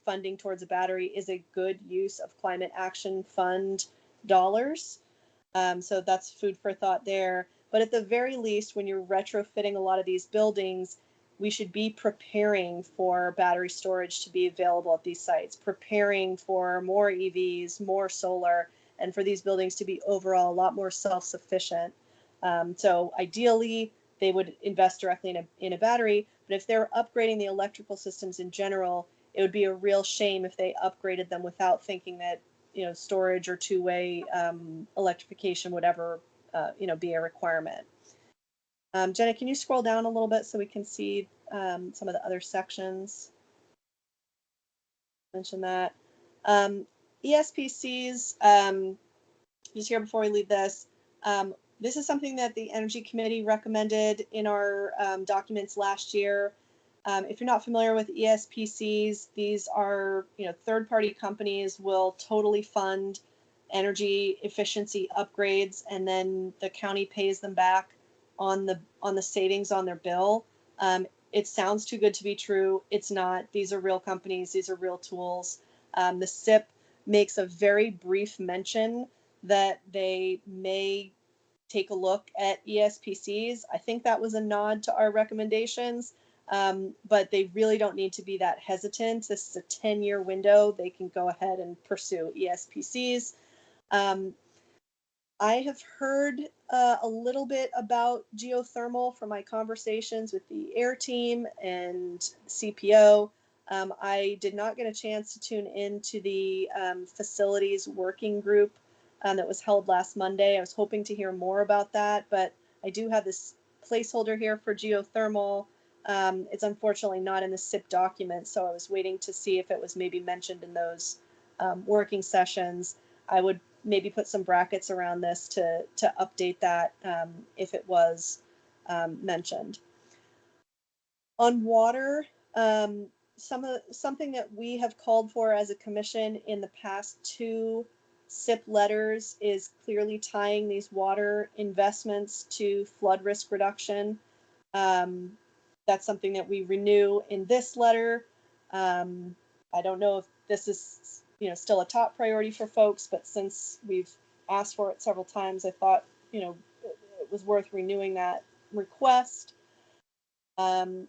funding towards a battery is a good use of climate action fund dollars. So that's food for thought there. But at the very least, when you're retrofitting a lot of these buildings, we should be preparing for battery storage to be available at these sites, preparing for more EVs, more solar, and for these buildings to be overall a lot more self-sufficient. So ideally, they would invest directly in a battery, but if they're upgrading the electrical systems in general, it would be a real shame if they upgraded them without thinking that storage or two-way electrification would ever be a requirement. Jenna, can you scroll down a little bit so we can see some of the other sections? Mention that. ESPCs, just here before we leave this, this is something that the Energy Committee recommended in our documents last year. If you're not familiar with ESPCs, these are, third-party companies will totally fund energy efficiency upgrades, and then the county pays them back on the savings on their bill. It sounds too good to be true. It's not. These are real companies. These are real tools. The SIP makes a very brief mention that they may take a look at ESPCs. I think that was a nod to our recommendations, but they really don't need to be that hesitant. This is a 10-year window. They can go ahead and pursue ESPCs. I have heard a little bit about geothermal from my conversations with the AIR team and CPO. I did not get a chance to tune into the facilities working group that was held last Monday. I was hoping to hear more about that, but I do have this placeholder here for geothermal. It's unfortunately not in the SIP document, so I was waiting to see if it was maybe mentioned in those working sessions. I would maybe put some brackets around this to update that if it was mentioned. On water, something that we have called for as a commission in the past 2 SIP letters is clearly tying these water investments to flood risk reduction. That's something that we renew in this letter. I don't know if this is, still a top priority for folks, but since we've asked for it several times, I thought, it was worth renewing that request. And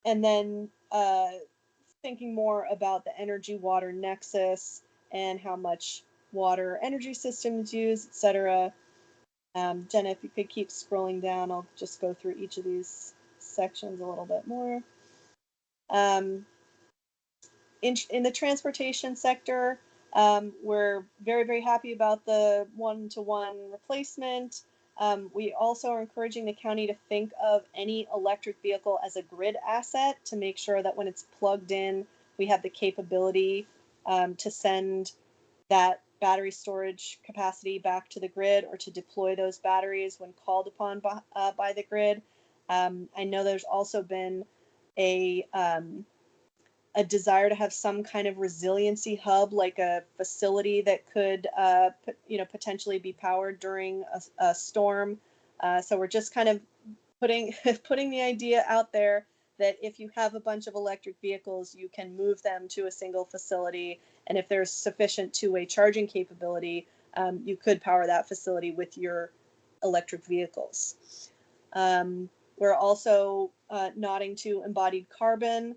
then thinking more about the energy water nexus and how much water energy systems use, etc. Jenna, if you could keep scrolling down, I'll just go through each of these sections a little bit more. In the transportation sector, we're very, very happy about the one-to-one replacement. We also are encouraging the county to think of any electric vehicle as a grid asset to make sure that when it's plugged in, we have the capability to send that battery storage capacity back to the grid or to deploy those batteries when called upon by the grid. I know there's also been a desire to have some kind of resiliency hub, like a facility that could, potentially be powered during a storm. So we're just kind of putting the idea out there that if you have a bunch of electric vehicles, you can move them to a single facility. And if there's sufficient two-way charging capability, you could power that facility with your electric vehicles. We're also nodding to embodied carbon.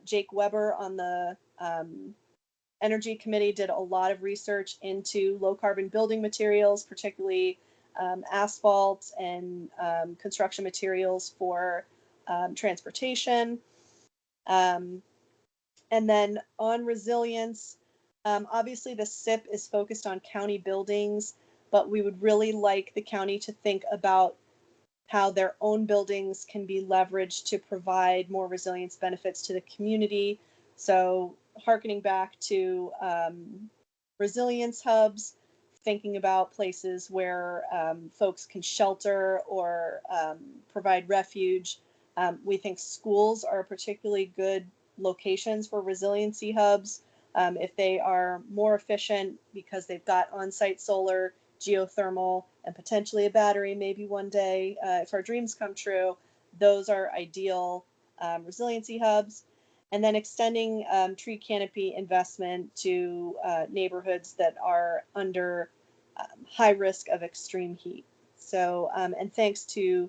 Jake Weber on the Energy Committee did a lot of research into low carbon building materials, particularly asphalt and construction materials for transportation. And then on resilience, obviously the SIP is focused on county buildings, but we would really like the county to think about how their own buildings can be leveraged to provide more resilience benefits to the community. So hearkening back to resilience hubs, thinking about places where folks can shelter or provide refuge. We think schools are particularly good locations for resiliency hubs if they are more efficient because they've got on-site solar, geothermal, and potentially a battery maybe one day if our dreams come true. Those are ideal resiliency hubs. And then extending tree canopy investment to neighborhoods that are under high risk of extreme heat. So, and thanks to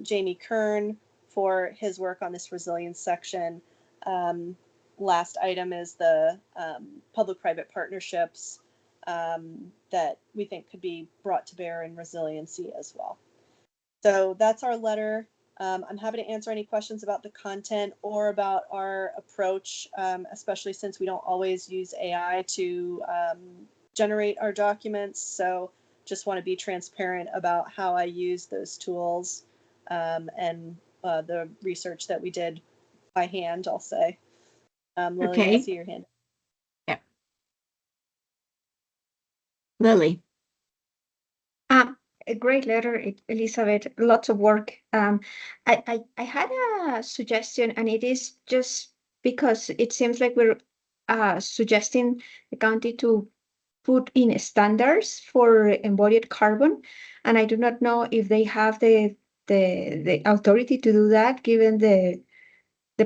Jamie Kern for his work on this resilience section. Last item is the public-private partnerships that we think could be brought to bear in resiliency as well. So that's our letter. I'm happy to answer any questions about the content or about our approach, especially since we don't always use AI to generate our documents. So just want to be transparent about how I use those tools and the research that we did by hand, I'll say. Lily, Okay. I see your hand. Yeah. Lily. A great letter, Elizabeth. Lots of work. I had a suggestion, and it is just because it seems like we're suggesting the county to put in standards for embodied carbon, and I do not know if they have the authority to do that, given the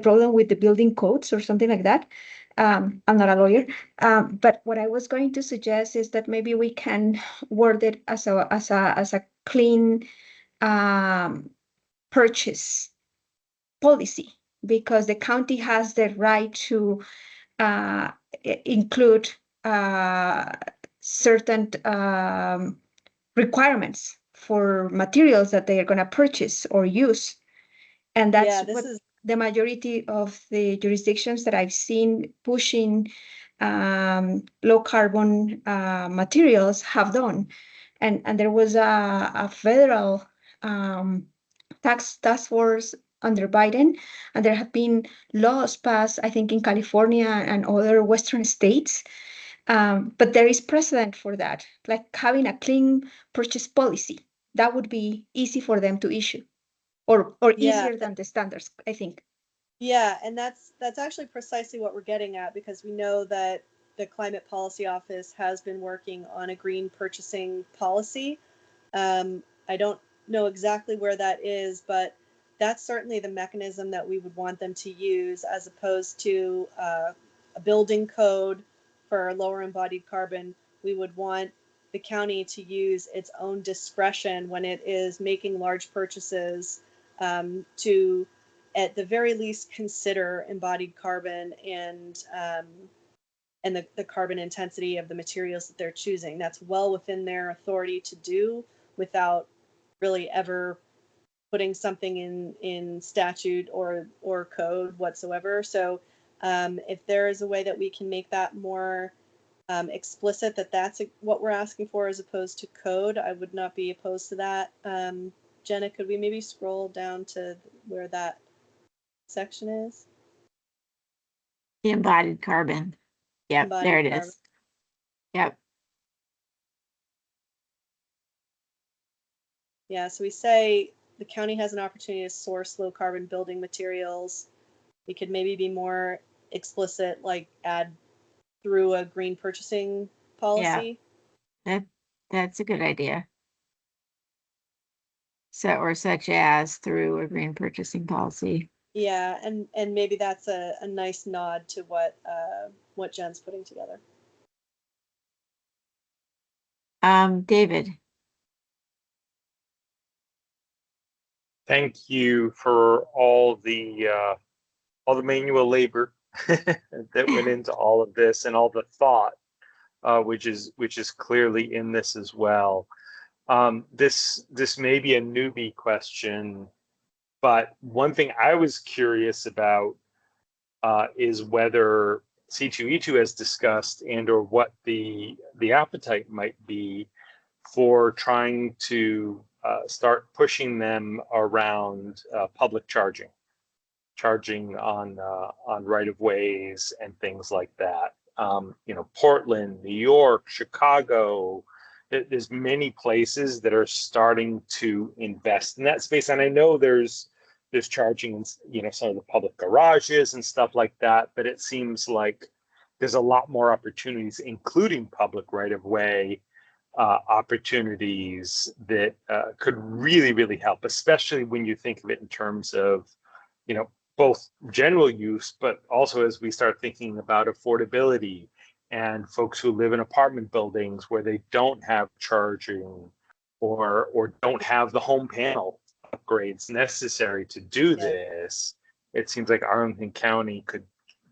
problem with the building codes or something like that. I'm not a lawyer, but what I was going to suggest is that maybe we can word it as a clean purchase policy, because the county has the right to include certain requirements for materials that they are going to purchase or use, and that's the majority of the jurisdictions that I've seen pushing low carbon materials have done. And there was a federal task force under Biden, and there have been laws passed, I think, in California and other Western states. But there is precedent for that, like having a clean purchase policy. That would be easy for them to issue, or Yeah. easier than the standards, I think. Yeah, and that's actually precisely what we're getting at, because we know that the Climate Policy Office has been working on a green purchasing policy. I don't know exactly where that is, but that's certainly the mechanism that we would want them to use, as opposed to a building code for lower embodied carbon. We would want the county to use its own discretion when it is making large purchases, to, at the very least, consider embodied carbon and the carbon intensity of the materials that they're choosing. That's well within their authority to do, without really ever putting something in statute or code whatsoever. So if there is a way that we can make that more explicit, that that's what we're asking for as opposed to code, I would not be opposed to that. Jenna, could we maybe scroll down to where that section is? The embodied carbon. Yep, Embodied there it carbon. is. Yep. Yeah, so we say the county has an opportunity to source low carbon building materials. We could maybe be more explicit, like add through a green purchasing policy. That's a good idea. So, or such as through a green purchasing policy. Yeah, and maybe that's a nice nod to what Jen's putting together. David. Thank you for all the manual labor that went into all of this, and all the thought, which is clearly in this as well. This may be a newbie question, but one thing I was curious about is whether C2E2 has discussed, and or what the appetite might be for trying to start pushing them around public charging on right of ways and things like that. Portland, New York, Chicago. There's many places that are starting to invest in that space, and I know there's charging in some of the public garages and stuff like that, but it seems like there's a lot more opportunities, including public right of way opportunities that could really help, especially when you think of it in terms of both general use, but also as we start thinking about affordability and folks who live in apartment buildings where they don't have charging or don't have the home panel upgrades necessary to do this. It seems like Arlington County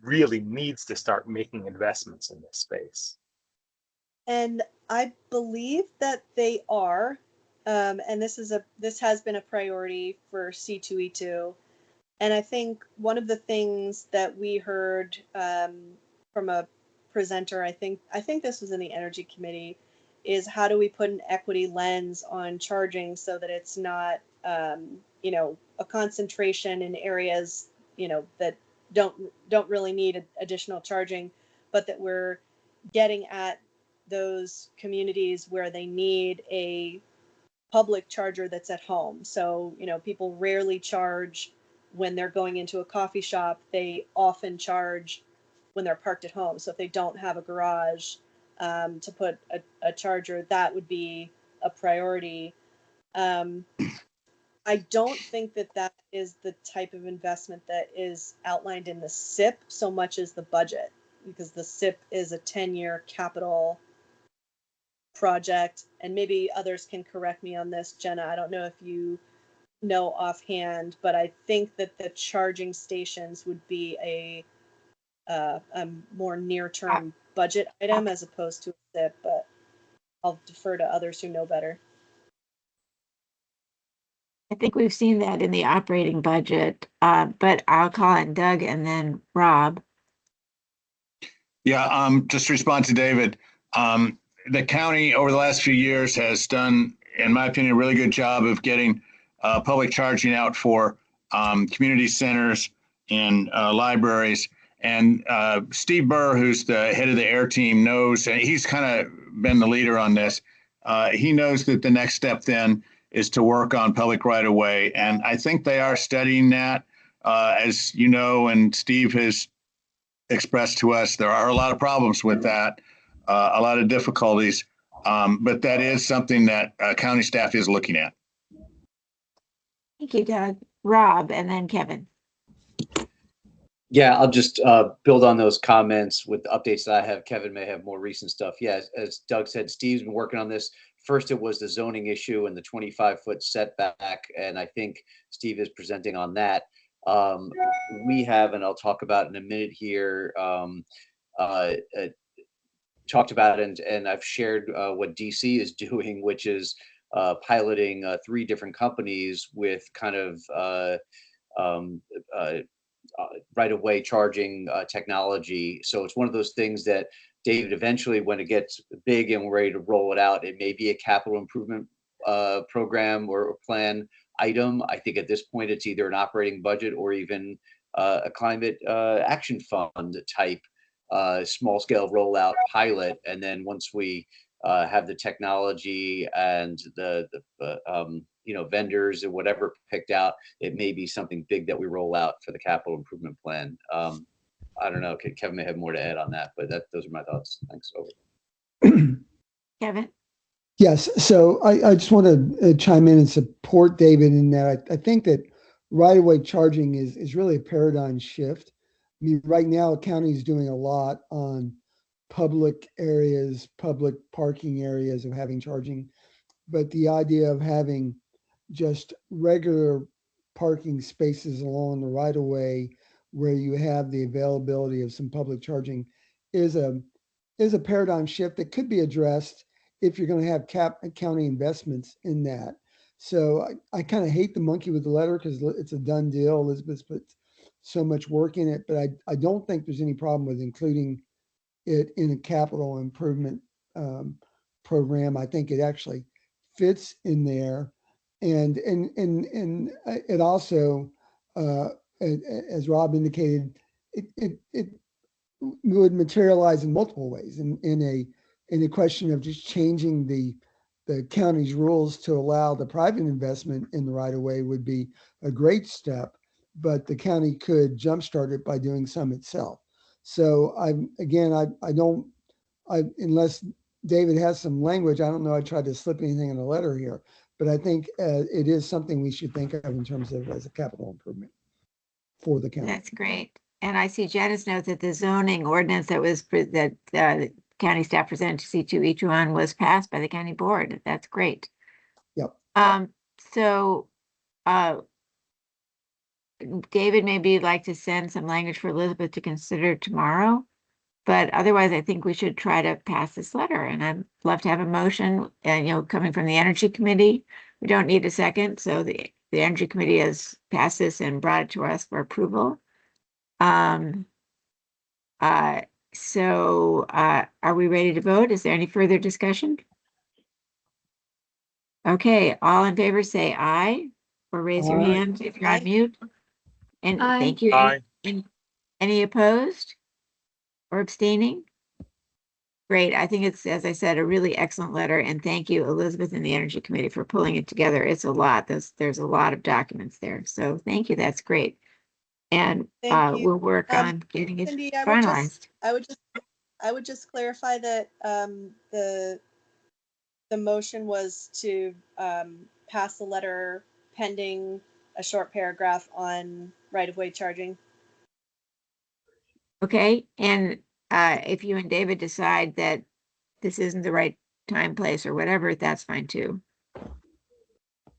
needs to start making investments in this space. And I believe that they are, and this has been a priority for C2E2. And I think one of the things that we heard from a presenter, I think this was in the Energy Committee, is how do we put an equity lens on charging so that it's not, a concentration in areas, that don't really need additional charging, but that we're getting at those communities where they need a public charger that's at home. So, people rarely charge when they're going into a coffee shop. They often charge when they're parked at home. So if they don't have a garage to put a charger, that would be a priority. I don't think that is the type of investment that is outlined in the SIP so much as the budget, because the SIP is a 10-year capital project, and maybe others can correct me on this. Jenna, I don't know if you know offhand, but I think that the charging stations would be a more near-term budget item as opposed to a SIP, but I'll defer to others who know better. I think we've seen that in the operating budget, but I'll call on Doug and then Rob. Yeah, just to respond to David. The county over the last few years has done, in my opinion, a really good job of getting public charging out for community centers and libraries. And Steve Burr, who's the head of the air team, knows, and he's kind of been the leader on this. He knows that the next step then is to work on public right of way. And I think they are studying that. As you know, and Steve has expressed to us, there are a lot of problems with that, a lot of difficulties, but that is something that county staff is looking at. Thank you, Doug. Rob, and then Kevin. Yeah, I'll just build on those comments with the updates that I have. Kevin may have more recent stuff. Yeah, as Doug said, Steve's been working on this. First, it was the zoning issue and the 25-foot setback, and I think Steve is presenting on that. We have, and I'll talk about in a minute here, talked about and I've shared what DC is doing, which is piloting 3 different companies with kind of right-of-way charging technology. So it's one of those things that, David, eventually when it gets big and we're ready to roll it out, it may be a capital improvement program or plan item. I think at this point it's either an operating budget or even a climate action fund type small scale rollout pilot. And then once we have the technology and the vendors or whatever picked out, it may be something big that we roll out for the capital improvement plan. I don't know. Kevin may have more to add on that, but those are my thoughts. Thanks. Over. Kevin? Yes. So I just want to chime in and support David in that. I think that right-of-way charging is really a paradigm shift. I mean, right now, the county is doing a lot on public areas, public parking areas of having charging, but the idea of having just regular parking spaces along the right-of-way where you have the availability of some public charging is a paradigm shift that could be addressed if you're going to have county investments in that. So I kind of hate the monkey with the letter because it's a done deal. Elizabeth's put so much work in it, but I don't think there's any problem with including it in a capital improvement program. I think it actually fits in there. And it also, as Rob indicated, it would materialize in multiple ways in a question of just changing the county's rules to allow the private investment in the right of way would be a great step, but the county could jumpstart it by doing some itself. So unless David has some language, I don't know, I tried to slip anything in the letter here, but I think it is something we should think of in terms of as a capital improvement for the county. That's great. And I see Janice notes that the zoning ordinance that the county staff presented to C2E2 on was passed by the county board. That's great. Yep. So David, maybe you'd like to send some language for Elizabeth to consider tomorrow, but otherwise I think we should try to pass this letter, and I'd love to have a motion, and coming from the Energy Committee. We don't need a second, so the Energy Committee has passed this and brought it to us for approval. Are we ready to vote? Is there any further discussion? Okay, all in favor say aye, or raise your hand if you're on mute. And Aye. thank you. Aye. Any opposed or abstaining? Great. I think it's, as I said, a really excellent letter, and thank you, Elizabeth and the Energy Committee, for pulling it together. It's a lot. There's a lot of documents there. So thank you. That's great. And Thank you. we'll work on getting it Cindy, finalized. I would just clarify that the motion was to pass the letter pending a short paragraph on right-of-way charging. Okay. And if you and David decide that this isn't the right time, place, or whatever, that's fine too.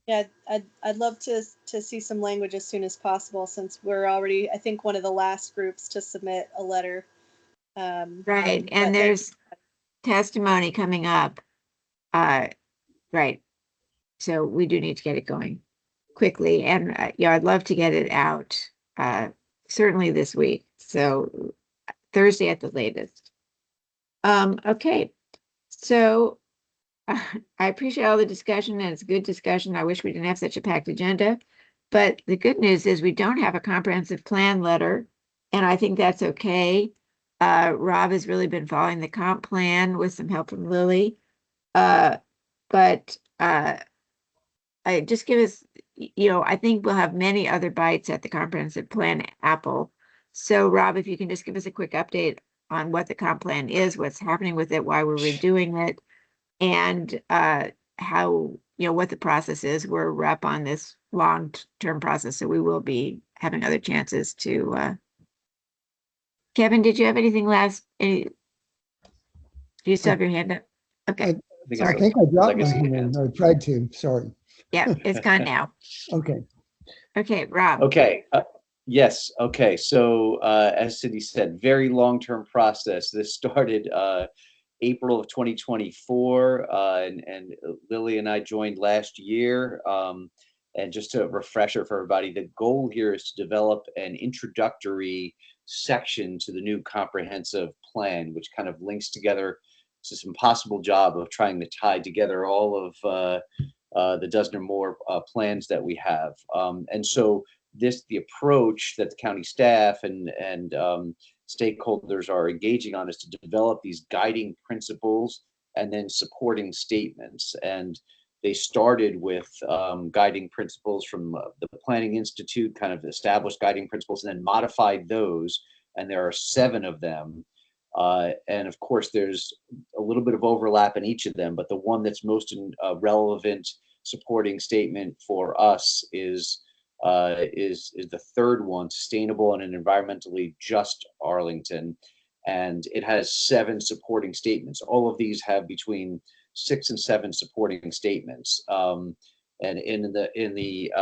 Yeah, I'd love to see some language as soon as possible, since we're already, I think, one of the last groups to submit a letter. Right. And there's testimony coming up. Right. So we do need to get it going quickly. And, I'd love to get it out, certainly this week. So Thursday at the latest. Okay. So I appreciate all the discussion, and it's a good discussion. I wish we didn't have such a packed agenda, but the good news is we don't have a comprehensive plan letter, and I think that's okay. Rob has really been following the comp plan with some help from Lily. But I just give us, I think we'll have many other bites at the comprehensive plan apple. So Rob, if you can just give us a quick update on what the comp plan is, what's happening with it, why we're redoing it, and how, what the process is. We're up on this long-term process, so we will be having other chances to. Kevin, did you have anything last? Do you still have your hand up? Okay. I think I dropped my hand, or tried to. Sorry. Yeah, it's gone now. Okay. Okay, Rob. Okay. Yes. Okay. So as Cindy said, very long-term process. This started April of 2024, and Lily and I joined last year. And just a refresher for everybody, the goal here is to develop an introductory section to the new comprehensive plan, which kind of links together. It's this impossible job of trying to tie together all of the dozen or more plans that we have. And so the approach that the county staff and stakeholders are engaging on is to develop these guiding principles and then supporting statements. And they started with guiding principles from the Planning Institute, kind of established guiding principles, and then modified those. And there are 7 of them. And of course, there's a little bit of overlap in each of them, but the one that's most relevant supporting statement for us is the third one, sustainable and an environmentally just Arlington. And it has 7 supporting statements. All of these have between 6 and 7 supporting statements. And in the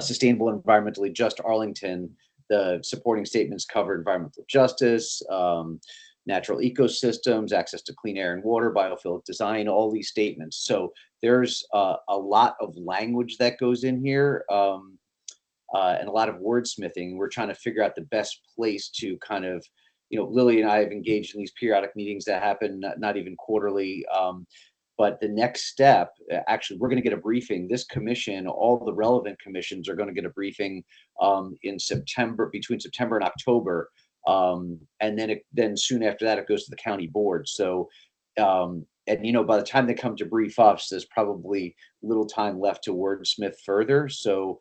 sustainable and environmentally just Arlington, the supporting statements cover environmental justice, natural ecosystems, access to clean air and water, biophilic design, all these statements. So there's a lot of language that goes in here, and a lot of wordsmithing. We're trying to figure out the best place to kind of, Lily and I have engaged in these periodic meetings that happen not even quarterly. But the next step, actually, we're going to get a briefing. This commission, all the relevant commissions are going to get a briefing in September, between September and October. And then soon after that, it goes to the county board. So, and by the time they come to brief us, there's probably little time left to wordsmith further. So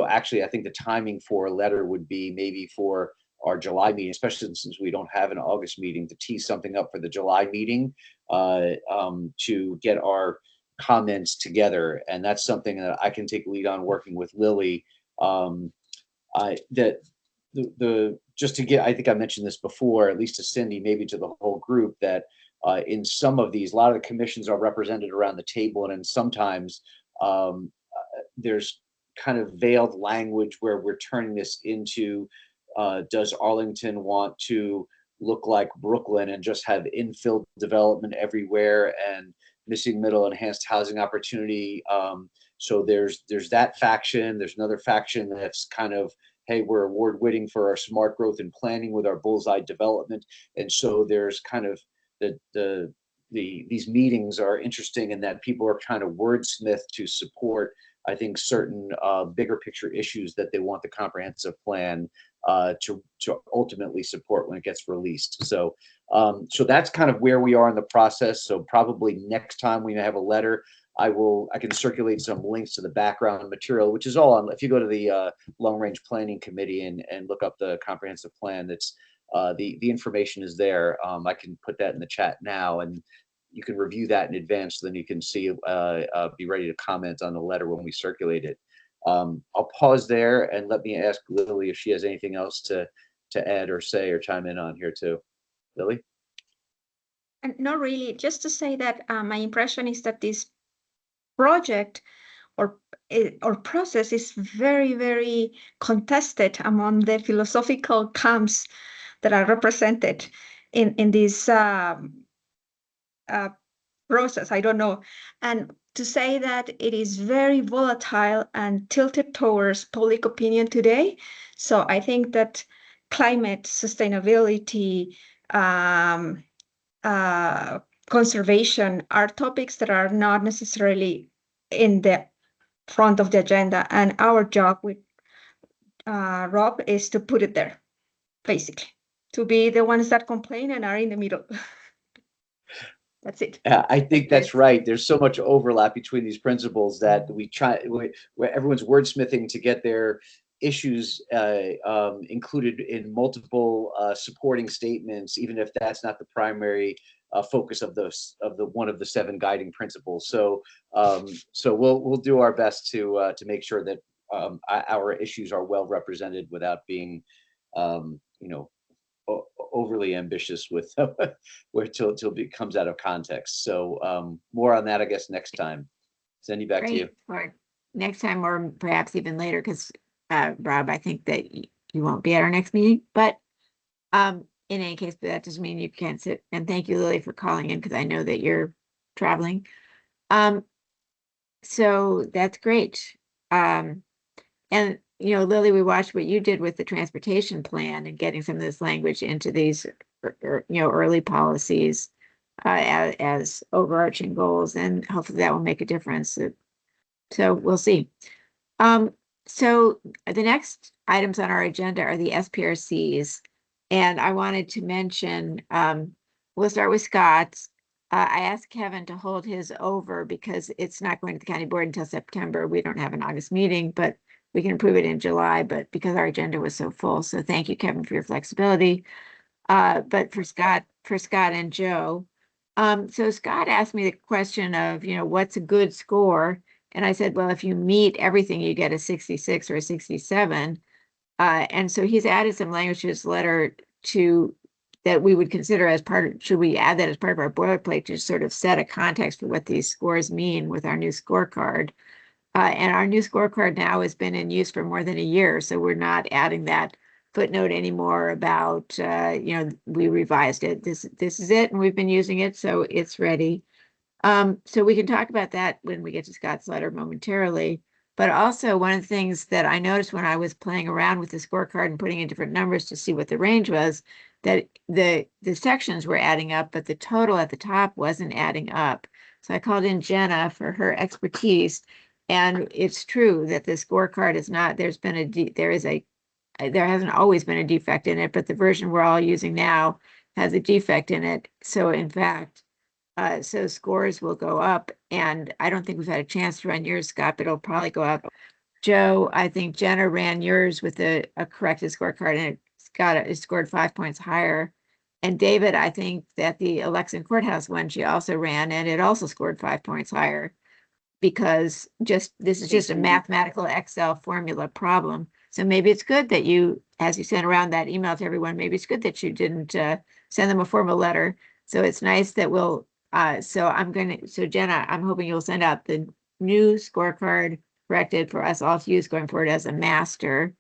actually, I think the timing for a letter would be maybe for our July meeting, especially since we don't have an August meeting, to tee something up for the July meeting to get our comments together. And that's something that I can take lead on working with Lily. Just to get, I think I mentioned this before, at least to Cindy, maybe to the whole group, that in some of these, a lot of the commissions are represented around the table, and then sometimes there's kind of veiled language where we're turning this into, does Arlington want to look like Brooklyn and just have infill development everywhere and missing middle enhanced housing opportunity? So there's that faction. There's another faction that's kind of, hey, we're award winning for our smart growth and planning with our bullseye development. And so there's kind of these meetings are interesting in that people are trying to wordsmith to support, I think, certain bigger picture issues that they want the comprehensive plan to ultimately support when it gets released. So that's kind of where we are in the process. So probably next time we have a letter, I can circulate some links to the background material, which is all on, if you go to the long range planning committee and look up the comprehensive plan, that's the information is there. I can put that in the chat now, and you can review that in advance, so then you can see, be ready to comment on the letter when we circulate it. I'll pause there and let me ask Lily if she has anything else to add or say or chime in on here too. Lily? Not really, just to say that my impression is that this project or process is very, very contested among the philosophical camps that are represented in this process. I don't know. And to say that it is very volatile and tilted towards public opinion today. So I think that climate sustainability, conservation are topics that are not necessarily in the front of the agenda. And our job with Rob is to put it there, basically, to be the ones that complain and are in the middle. That's it. I think that's right. There's so much overlap between these principles that where everyone's wordsmithing to get their issues included in multiple supporting statements, even if that's not the primary focus of the one of the 7 guiding principles. So we'll do our best to make sure that our issues are well represented without being overly ambitious with where till it comes out of context. So more on that, I guess, next time. Cindy, back to you. Or next time, or perhaps even later, because Rob, I think that you won't be at our next meeting. But in any case, but that doesn't mean you can't sit. And thank you, Lily, for calling in, because I know that you're traveling. So that's great. And Lily, we watched what you did with the transportation plan and getting some of this language into these, early policies as overarching goals, and hopefully that will make a difference. So we'll see. So the next items on our agenda are the SPRCs, and I wanted to mention, we'll start with Scott's. I asked Kevin to hold his over because it's not going to the county board until September. We don't have an August meeting, but we can approve it in July, but because our agenda was so full. So thank you, Kevin, for your flexibility. But for Scott and Joe. So Scott asked me the question of, what's a good score? And I said, well, if you meet everything, you get a 66 or a 67. And so he's added some language to his letter that we would consider as should we add that as part of our boilerplate to sort of set a context for what these scores mean with our new scorecard. And our new scorecard now has been in use for more than a year. So we're not adding that footnote anymore about, we revised it. This is it, and we've been using it, so it's ready. So we can talk about that when we get to Scott's letter momentarily. But also one of the things that I noticed when I was playing around with the scorecard and putting in different numbers to see what the range was, that the sections were adding up, but the total at the top wasn't adding up. So I called in Jenna for her expertise. And it's true that the scorecard is not, there hasn't always been a defect in it, but the version we're all using now has a defect in it. So in fact, so scores will go up, and I don't think we've had a chance to run yours, Scott, but it'll probably go up. Joe, I think Jenna ran yours with a corrected scorecard, and it scored 5 points higher. And David, I think that the Alexian Courthouse one she also ran, and it also scored 5 points higher, because this is just a mathematical Excel formula problem. So maybe it's good that you, as you sent around that email to everyone, maybe it's good that you didn't send them a formal letter. So it's nice that so Jenna, I'm hoping you'll send out the new scorecard corrected for us all to use going forward as a master.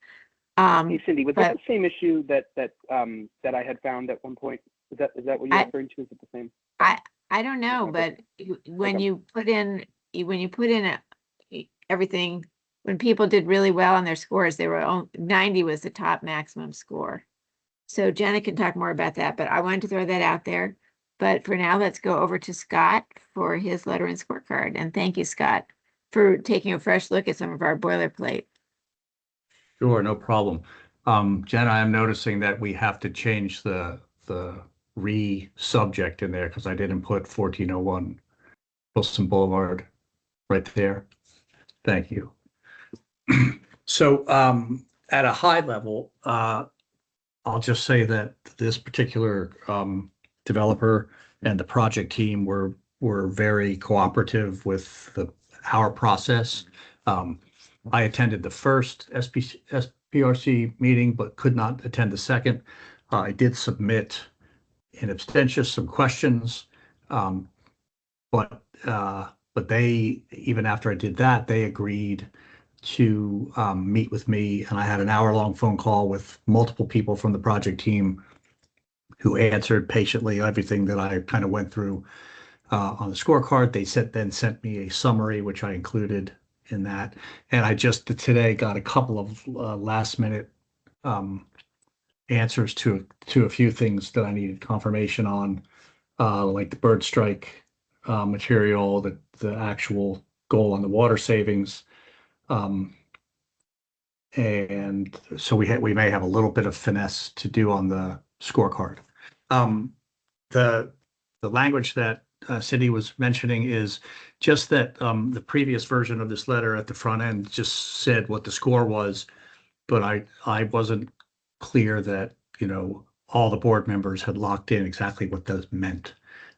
Hey, Cindy, was that the same issue that I had found at one point? Is that what you're referring to? Is it the same? I don't know, but when you put in everything, when people did really well on their scores, 90 was the top maximum score. So Jenna can talk more about that, but I wanted to throw that out there. But for now, let's go over to Scott for his letter and scorecard. And thank you, Scott, for taking a fresh look at some of our boilerplate. Sure, no problem. Jenna, I'm noticing that we have to change the subject in there because I didn't put 1401 Wilson Boulevard right there. Thank you. So at a high level, I'll just say that this particular developer and the project team were very cooperative with our process. I attended the first SPRC meeting, but could not attend the second. I did submit in absentia some questions, but they, even after I did that, they agreed to meet with me, and I had an hour-long phone call with multiple people from the project team who answered patiently everything that I kind of went through. on the scorecard. They then sent me a summary, which I included in that. And I just today got a couple of last minute answers to a few things that I needed confirmation on, like the bird strike material, the actual goal on the water savings. And so we may have a little bit of finesse to do on the scorecard. The language that Cindy was mentioning is just that the previous version of this letter at the front end just said what the score was, but I wasn't clear that, all the board members had locked in exactly what those meant.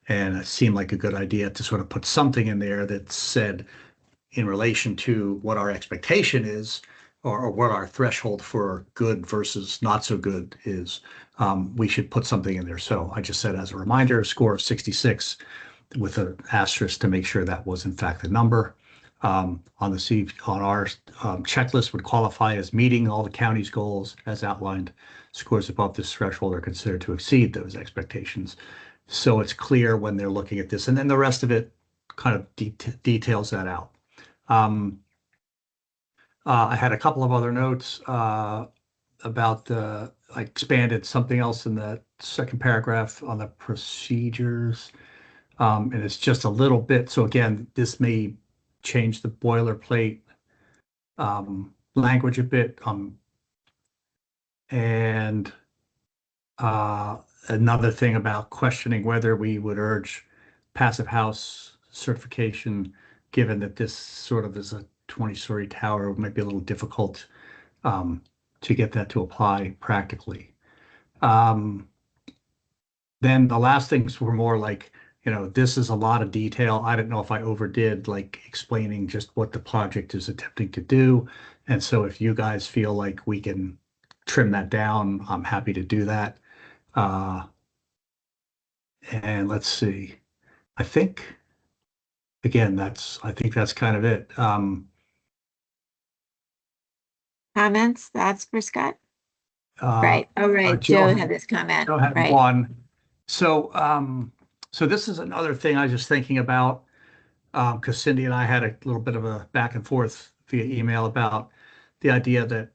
And it seemed like a good idea to sort of put something in there that said, in relation to what our expectation is, or what our threshold for good versus not so good is, we should put something in there. So I just said, as a reminder, score of 66 with an asterisk to make sure that was in fact the number. On our checklist would qualify as meeting all the county's goals as outlined. Scores above this threshold are considered to exceed those expectations. So it's clear when they're looking at this, and then the rest of it kind of details that out. I had a couple of other notes about I expanded something else in the second paragraph on the procedures. And it's just a little bit. So again, this may change the boilerplate language a bit. And another thing about questioning whether we would urge passive house certification, given that this sort of is a 20-story tower, it might be a little difficult to get that to apply practically. Then the last things were more like, this is a lot of detail. I don't know if I overdid, like explaining just what the project is attempting to do. And so if you guys feel like we can trim that down, I'm happy to do that. And let's see, I think, again, I think that's kind of it. Comments, thoughts for Scott? Right. Oh, right. Joe Joe had this comment. Joe had Right. one. So, so this is another thing I was just thinking about, because Cindy and I had a little bit of a back and forth via email about the idea that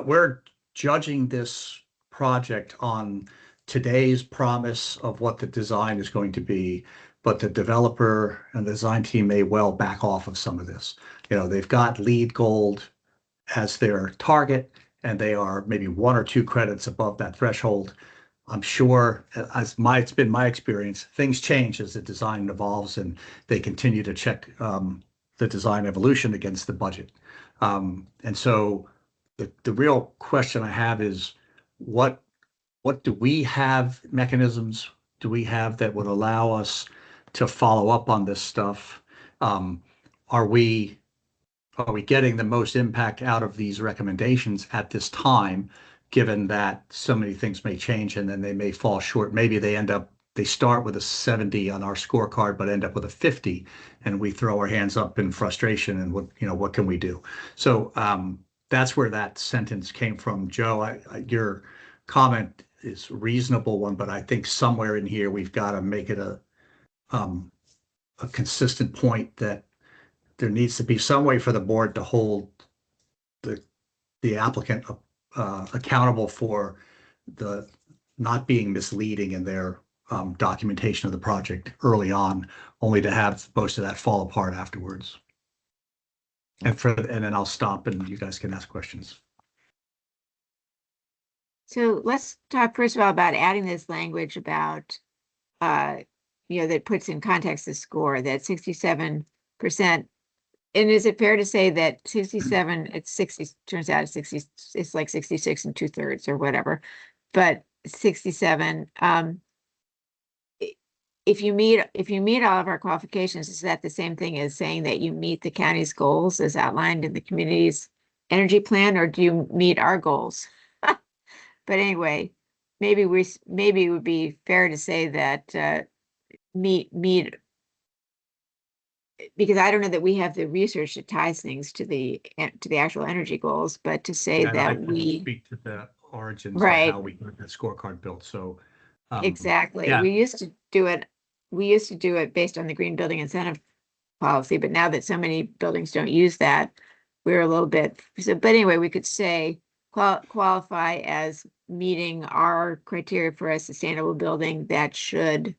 we're judging this project on today's promise of what the design is going to be, but the developer and the design team may well back off of some of this. They've got LEED Gold as their target, and they are maybe 1 or 2 credits above that threshold. I'm sure, it's been my experience, things change as the design evolves, and they continue to check the design evolution against the budget. And so the real question I have is, what do we have, mechanisms do we have that would allow us to follow up on this stuff? Are we getting the most impact out of these recommendations at this time, given that so many things may change and then they may fall short? Maybe they start with a 70 on our scorecard, but end up with a 50, and we throw our hands up in frustration and what can we do? So that's where that sentence came from. Joe, your comment is a reasonable one, but I think somewhere in here we've got to make it a consistent point that there needs to be some way for the board to hold the applicant accountable for the not being misleading in their documentation of the project early on, only to have most of that fall apart afterwards. And then I'll stop and you guys can ask questions. So let's talk first of all about adding this language about, that puts in context the score, that 67%. And is it fair to say that 67, it's 60, turns out it's 60, it's like 66 and 2/3 or whatever, but 67, if you meet all of our qualifications, is that the same thing as saying that you meet the county's goals as outlined in the community's energy plan, or do you meet our goals? But anyway, maybe it would be fair to say that meet, because I don't know that we have the research that ties things to the actual energy goals, but to say that I we speak to the origins right. of how we got that scorecard built. So Exactly. yeah. We used to do it based on the green building incentive policy, but now that so many buildings don't use that, we're a little bit, so, but anyway, we could say qualify as meeting our criteria for a sustainable building that should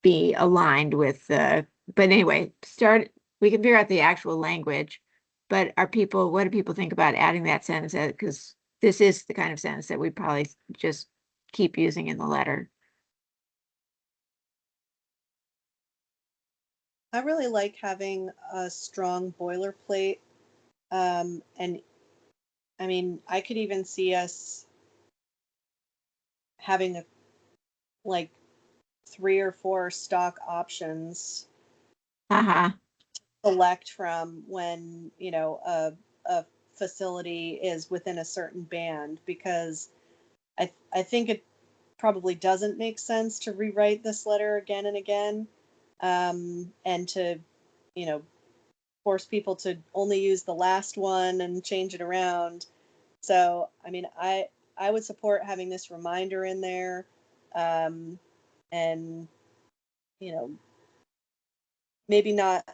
be aligned with the, but anyway, we can figure out the actual language, but what do people think about adding that sentence? Because this is the kind of sentence that we probably just keep using in the letter. I really like having a strong boilerplate. And I mean, I could even see us having like 3 or 4 stock options Uh-huh. select from when, a facility is within a certain band, because I think it probably doesn't make sense to rewrite this letter again and again, and to, force people to only use the last one and change it around. So, I mean, I would support having this reminder in there, and, maybe not.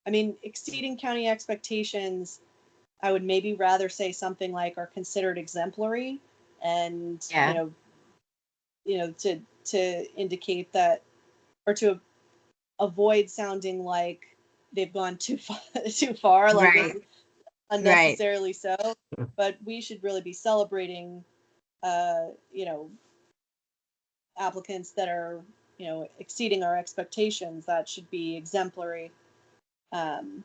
I mean, exceeding county expectations, I would maybe rather say something like are considered exemplary, and Yeah. To indicate that, or to avoid sounding like they've gone too far, like Right. unnecessarily so. But we should really be celebrating, applicants that are, exceeding our expectations. That should be exemplary. And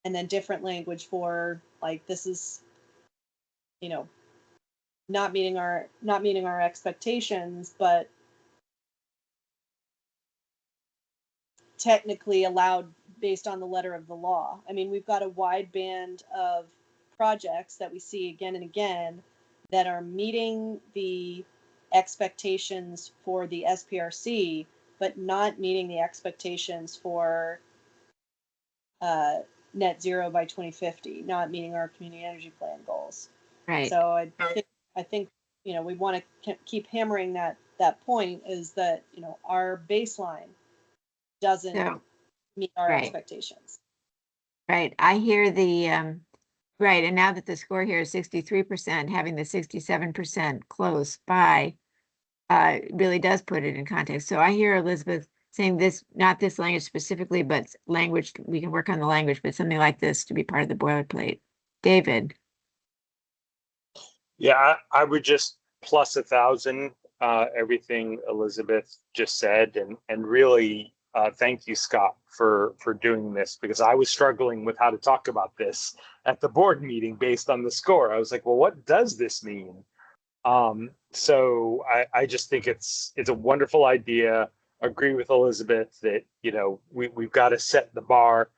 then different language for like, this is, not meeting our expectations, but technically allowed based on the letter of the law. I mean, we've got a wide band of projects that we see again and again that are meeting the expectations for the SPRC, but not meeting the expectations for net zero by 2050, not meeting our community energy plan goals. Right. So I think we want to keep hammering that point, is that our baseline doesn't So, meet our right. expectations. Right. I hear the right. And now that the score here is 63%, having the 67% close by really does put it in context. So I hear Elizabeth saying this, not this language specifically, but language, we can work on the language, but something like this to be part of the boilerplate. David. Yeah, I would just plus 1,000 everything Elizabeth just said, and really thank you, Scott, for doing this, because I was struggling with how to talk about this at the board meeting based on the score. I was like, well, what does this mean? So I just think it's a wonderful idea. Agree with Elizabeth that we've got to set the bar.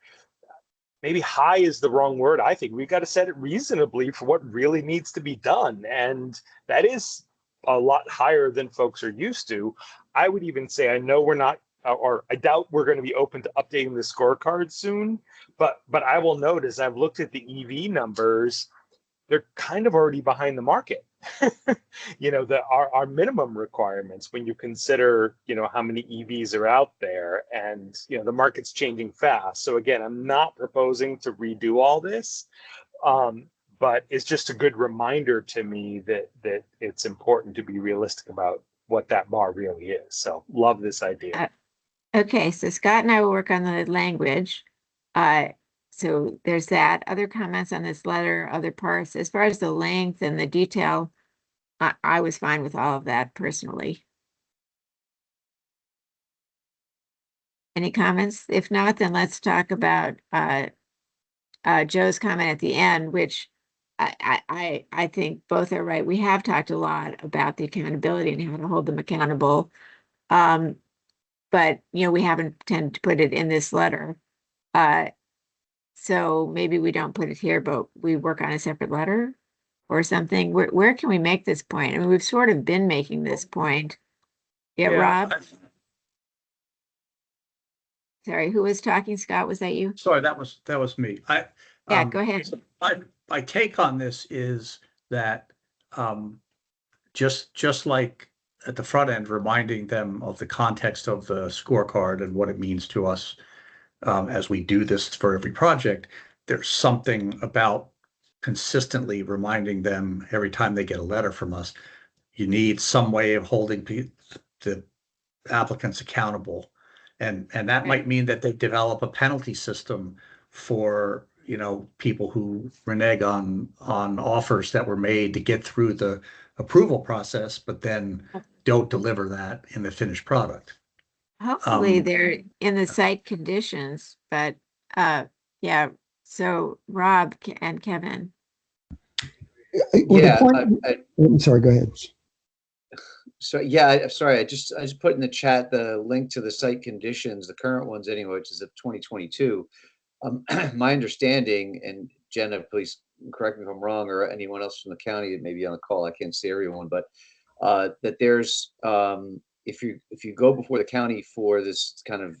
Maybe high is the wrong word. I think we've got to set it reasonably for what really needs to be done. And that is a lot higher than folks are used to. I would even say, I know we're not, or I doubt we're going to be open to updating the scorecard soon, but I will note, as I've looked at the EV numbers, they're kind of already behind the market. Our minimum requirements, when you consider, how many EVs are out there, and, the market's changing fast. So again, I'm not proposing to redo all this, but it's just a good reminder to me that it's important to be realistic about what that bar really is. So love this idea. Okay, so Scott and I will work on the language. So there's that. Other comments on this letter, other parts, as far as the length and the detail, I was fine with all of that personally. Any comments? If not, then let's talk about Joe's comment at the end, which I think both are right. We have talked a lot about the accountability and how to hold them accountable. But we haven't tended to put it in this letter. So maybe we don't put it here, but we work on a separate letter or something. Where can we make this point? I mean, we've sort of been making this point. Yeah, Rob? Sorry, who was talking? Scott, was that you? Sorry, that was me. Yeah, go ahead. My take on this is that just like at the front end, reminding them of the context of the scorecard and what it means to us as we do this for every project, there's something about consistently reminding them every time they get a letter from us, you need some way of holding the applicants accountable. And that might mean that they develop a penalty system for, people who renege on offers that were made to get through the approval process, but then don't deliver that in the finished product. Hopefully they're in the site conditions, but yeah. So Rob and Kevin. Well, Yeah, I'm sorry, go ahead. So yeah, I'm sorry. I just put in the chat the link to the site conditions, the current ones anyway, which is of 2022. My understanding, and Jenna, please correct me if I'm wrong, or anyone else from the county that may be on the call. I can't see everyone, but that there's if you go before the county for this kind of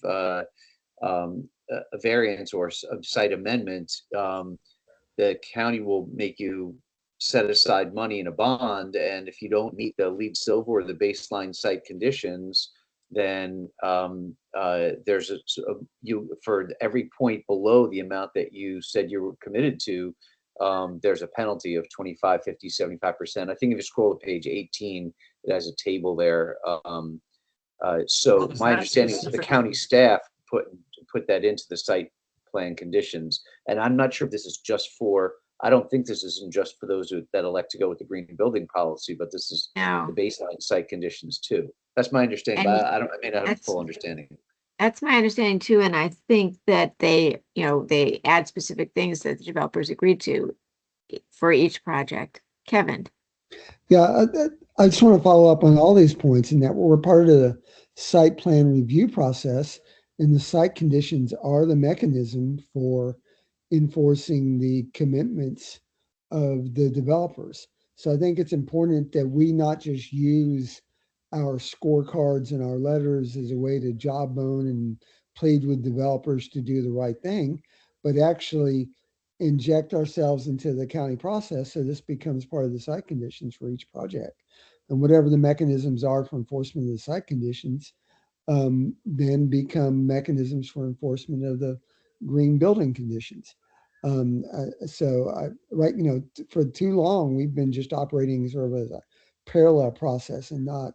a variance or a site amendment, the county will make you set aside money in a bond, and if you don't meet the lead silver or the baseline site conditions, then there's for every point below the amount that you said you were committed to, there's a penalty of 25, 50, 75%. I think if you scroll to page 18, it has a table there. So my understanding is that the county staff put that into the site plan conditions, and I'm not sure if this is just for. I don't think this isn't just for those that elect to go with the green building policy, but this is the baseline site conditions too. That's my understanding, but I may not have a full understanding. That's my understanding too, and I think that they add specific things that the developers agreed to for each project. Kevin. Yeah, I just want to follow up on all these points, in that we're part of the site plan review process, and the site conditions are the mechanism for enforcing the commitments of the developers. So I think it's important that we not just use our scorecards and our letters as a way to jawbone and plead with developers to do the right thing, but actually inject ourselves into the county process so this becomes part of the site conditions for each project. And whatever the mechanisms are for enforcement of the site conditions, then become mechanisms for enforcement of the green building conditions. For too long, we've been just operating sort of as a parallel process and not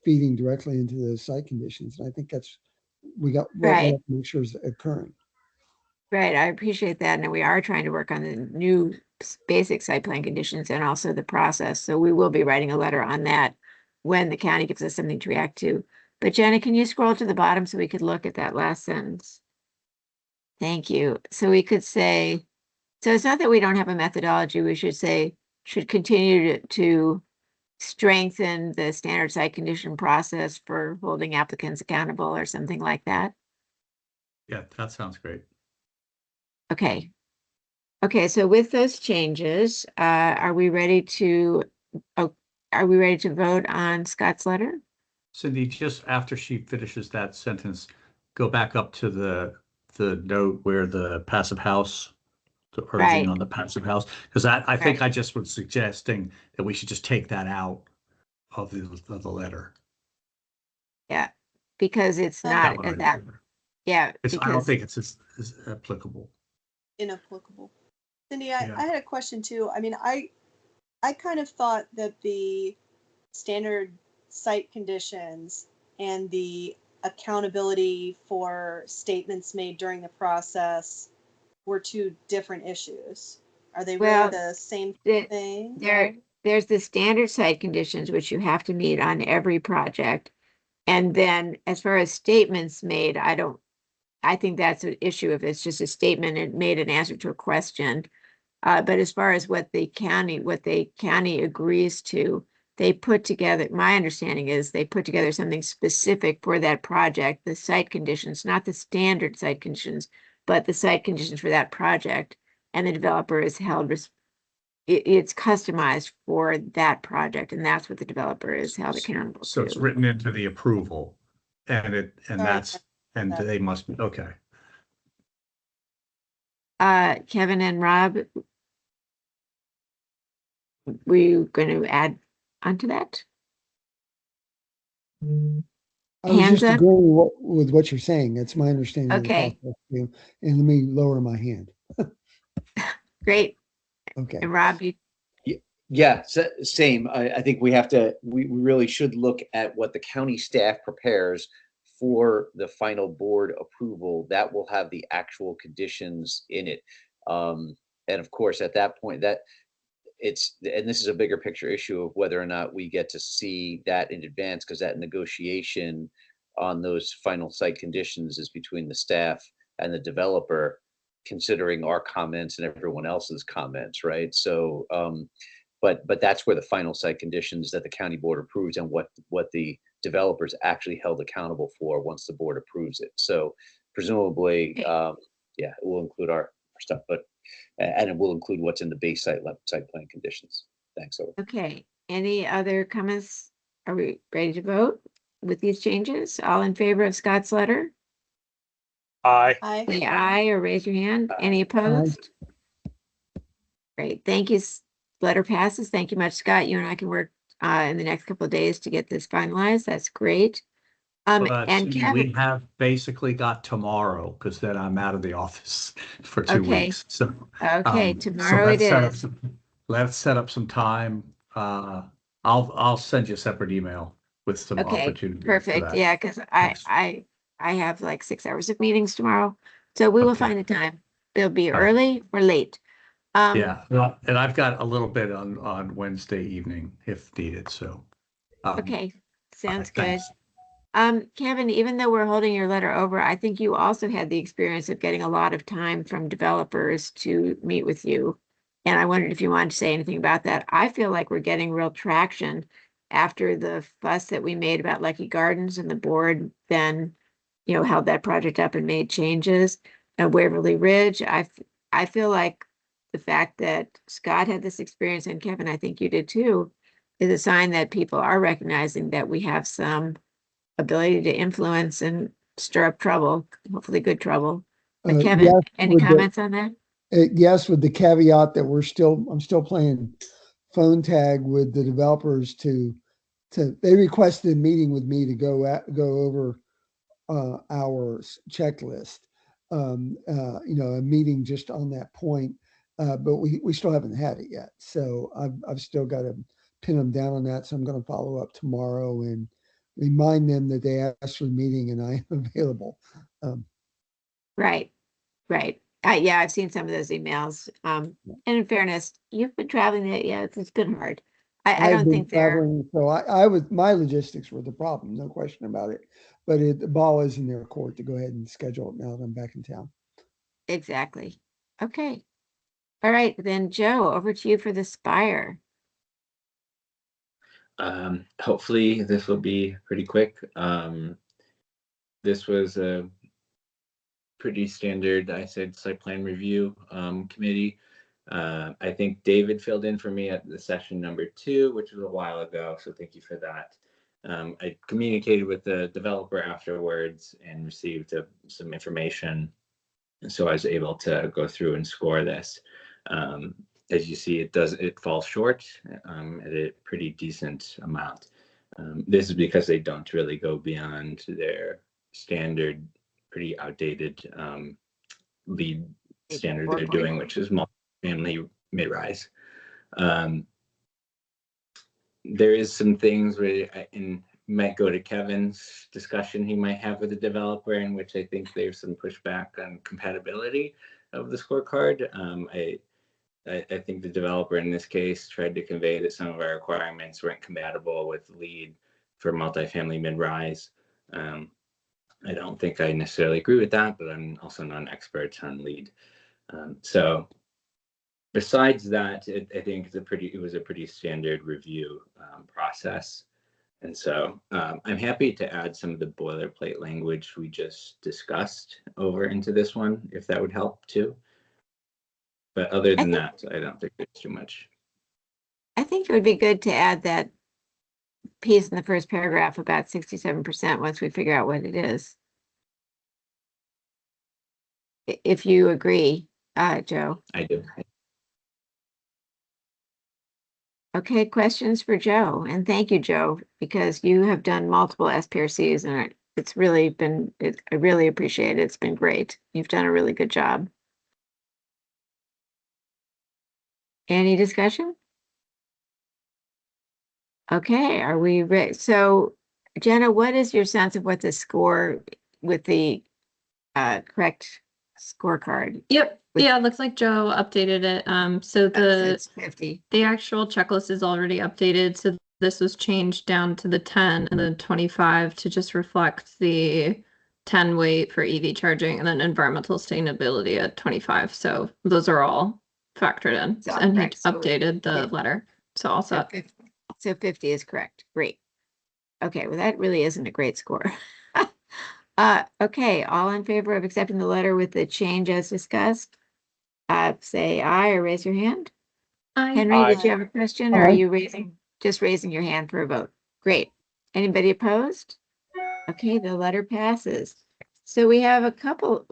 feeding directly into those site conditions. And I think that's we have to make sure is occurring. Right, I appreciate that, and we are trying to work on the new basic site plan conditions and also the process. So we will be writing a letter on that when the county gives us something to react to. But Jenna, can you scroll to the bottom so we could look at that last sentence? Thank you. So we could say, so it's not that we don't have a methodology. We should say, should continue to strengthen the standard site condition process for holding applicants accountable or something like that. Yeah, that sounds great. Okay. Okay, so with those changes, are we ready to vote on Scott's letter? Cindy, just after she finishes that sentence, go back up to the note where the passive house, the urging on the passive house, because I think I just was suggesting that we should just take that out of the letter. Yeah, because it's not that. Yeah, I don't think it's as applicable. Inapplicable. Cindy, I had a question too. I mean, I kind of thought that the standard site conditions and the accountability for statements made during the process were two different issues. Are they really the same thing? There's the standard site conditions, which you have to meet on every project. And then as far as statements made, I think that's an issue if it's just a statement and made an answer to a question. But as far as what the county agrees to, they put together, my understanding is they put together something specific for that project, the site conditions, not the standard site conditions, but the site conditions for that project. And the developer is held, it's customized for that project. And that's what the developer is held accountable to. So it's written into the approval and they must be, okay. Kevin and Rob, were you going to add onto that? I was Hands just up. agreeing with what you're saying. That's my understanding of the Okay. process too. And let me lower my hand. Great. Okay. And Rob, you, Yeah, same. I think we really should look at what the county staff prepares for the final board approval. That will have the actual conditions in it. And of course, at that point, and this is a bigger picture issue of whether or not we get to see that in advance, because that negotiation on those final site conditions is between the staff and the developer, considering our comments and everyone else's comments, right? So, but that's where the final site conditions that the county board approves and what the developers actually held accountable for once the board approves it. So presumably, yeah, it will include our stuff, and it will include what's in the base site plan conditions. Thanks. Over. okay. Any other comments? Are we ready to vote with these changes? All in favor of Scott's letter? Aye. Aye. Say aye or raise your hand. Any opposed? Great. Thank you. Letter passes. Thank you much, Scott. You and I can work in the next couple of days to get this finalized. That's great. And We Kevin, have basically got tomorrow, because then I'm out of the office for 2 Okay. weeks. So, okay, so tomorrow it is. let's set up some time. I'll send you a separate email with some Okay, opportunity for perfect. that. Yeah, because Thanks. I have like 6 hours of meetings tomorrow, so we will Okay. find a time. It'll be All right. early or late. Yeah, well, and I've got a little bit on Wednesday evening if needed. So, Okay, sounds good. thanks. Kevin, even though we're holding your letter over, I think you also had the experience of getting a lot of time from developers to meet with you. And I wondered if you wanted to say anything about that. I feel like we're getting real traction after the fuss that we made about Lucky Gardens, and the board then, held that project up and made changes. At Waverly Ridge, I feel like the fact that Scott had this experience, and Kevin, I think you did too, is a sign that people are recognizing that we have some ability to influence and stir up trouble, hopefully good trouble. But Kevin, Yes, any comments on that? yes, with the caveat that I'm still playing phone tag with the developers they requested a meeting with me to go over our checklist. A meeting just on that point, but we still haven't had it yet. So I've still got to pin them down on that. So I'm going to follow up tomorrow and remind them that they asked for a meeting and I am available. Right. Yeah, I've seen some of those emails. And in fairness, you've been traveling it. Yeah, it's been hard. I don't think traveling, so my logistics were the problem, no question about it. But the ball is in their court to go ahead and schedule it now that I'm back in town. Exactly. Okay. All right, then Joe, over to you for the Spire. Hopefully this will be pretty quick. This was a pretty standard, I said, site plan review committee. I think David filled in for me at the session number 2, which was a while ago, so thank you for that. I communicated with the developer afterwards and received some information, and so I was able to go through and score this. As you see, it falls short at a pretty decent amount. This is because they don't really go beyond their standard, pretty outdated lead standard they're doing, which is multi-family mid-rise. There is some things where I might go to Kevin's discussion he might have with the developer, in which I think there's some pushback on compatibility of the scorecard. I think the developer in this case tried to convey that some of our requirements weren't compatible with LEED for multifamily mid-rise. I don't think I necessarily agree with that, but I'm also not an expert on LEED. So besides that, I think it was a pretty standard review process. And so I'm happy to add some of the boilerplate language we just discussed over into this one, if that would help too. But other than that, I don't think there's too much. I think it would be good to add that piece in the first paragraph about 67% once we figure out what it is. If you agree, Joe. I do. Okay, questions for Joe, and thank you, Joe, because you have done multiple SPRCs and it's really been, I really appreciate it. It's been great. You've done a really good job. Any discussion? Okay, are we ready? So Jenna, what is your sense of what the score with the correct scorecard? Yep. Yeah, it looks like Joe updated it. So It's 50. the actual checklist is already updated. So this was changed down to the 10 and then 25 to just reflect the 10 weight for EV charging and then environmental sustainability at 25. So those are all factored in. It's all And he correct. So updated the letter. So also, so 50 is correct. Great. Okay, well, that really isn't a great score. Okay, all in favor of accepting the letter with the change as discussed? Say aye or raise your hand. Henry, Aye. did you have a question or are you just raising your hand for a vote? Great. Anybody opposed? Okay, the letter passes. So we have a couple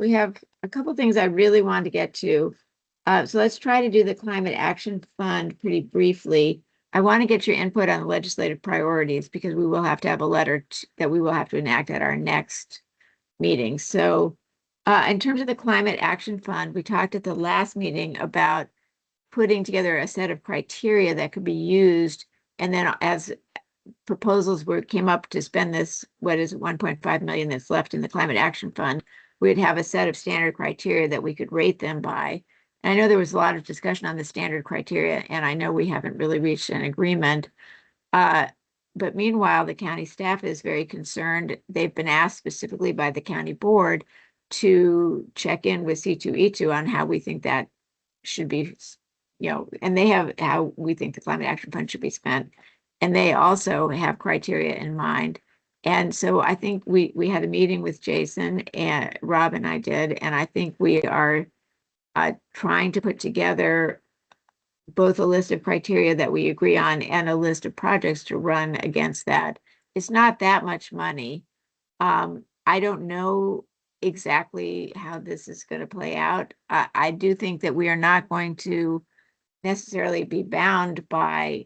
things I really want to get to. So let's try to do the Climate Action Fund pretty briefly. I want to get your input on the legislative priorities because we will have to have a letter that we will have to enact at our next meeting. So in terms of the Climate Action Fund, we talked at the last meeting about putting together a set of criteria that could be used. And then as proposals came up to spend this, what is 1.5 million that's left in the Climate Action Fund, we'd have a set of standard criteria that we could rate them by. And I know there was a lot of discussion on the standard criteria, and I know we haven't really reached an agreement. But meanwhile, the county staff is very concerned. They've been asked specifically by the county board to check in with C2E2 on how we think that should be, and they have how we think the Climate Action Fund should be spent. And they also have criteria in mind. And so I think we had a meeting with Jason and Rob and I did, and I think we are trying to put together both a list of criteria that we agree on and a list of projects to run against that. It's not that much money. I don't know exactly how this is going to play out. I do think that we are not going to necessarily be bound by,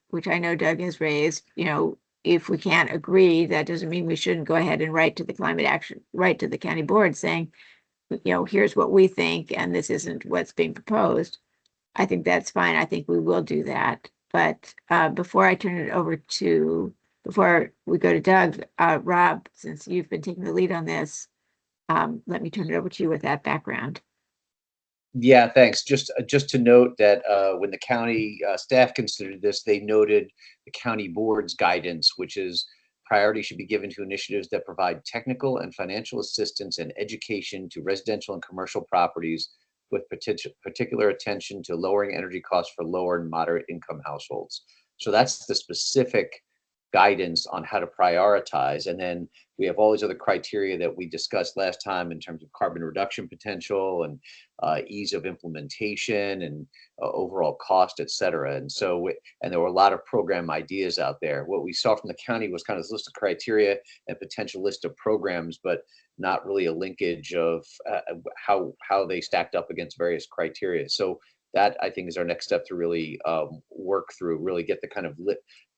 which I know Doug has raised, if we can't agree, that doesn't mean we shouldn't go ahead and write to the county board saying, here's what we think, and this isn't what's being proposed. I think that's fine. I think we will do that. But before we go to Doug, Rob, since you've been taking the lead on this, let me turn it over to you with that background. Yeah, thanks. Just to note that when the county staff considered this, they noted the county board's guidance, which is priority should be given to initiatives that provide technical and financial assistance and education to residential and commercial properties with particular attention to lowering energy costs for lower and moderate income households. So that's the specific guidance on how to prioritize. And then we have all these other criteria that we discussed last time in terms of carbon reduction potential and ease of implementation and overall cost, et cetera. And so, and there were a lot of program ideas out there. What we saw from the county was kind of this list of criteria and potential list of programs, but not really a linkage of how they stacked up against various criteria. So that I think is our next step to really work through, really get the kind of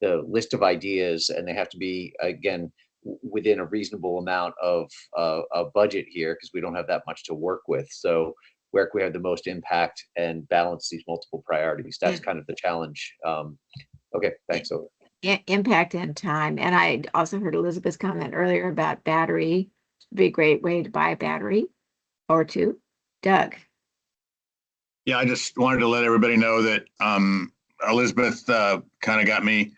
the list of ideas, and they have to be, again, within a reasonable amount of a budget here because we don't have that much to work with. So where can we have the most impact and balance these multiple priorities? That's kind of the challenge. Okay, thanks. Over. Impact and time. And I also heard Elizabeth's comment earlier about battery. It'd be a great way to buy a battery or two. Doug. Yeah, I just wanted to let everybody know that Elizabeth kind of got me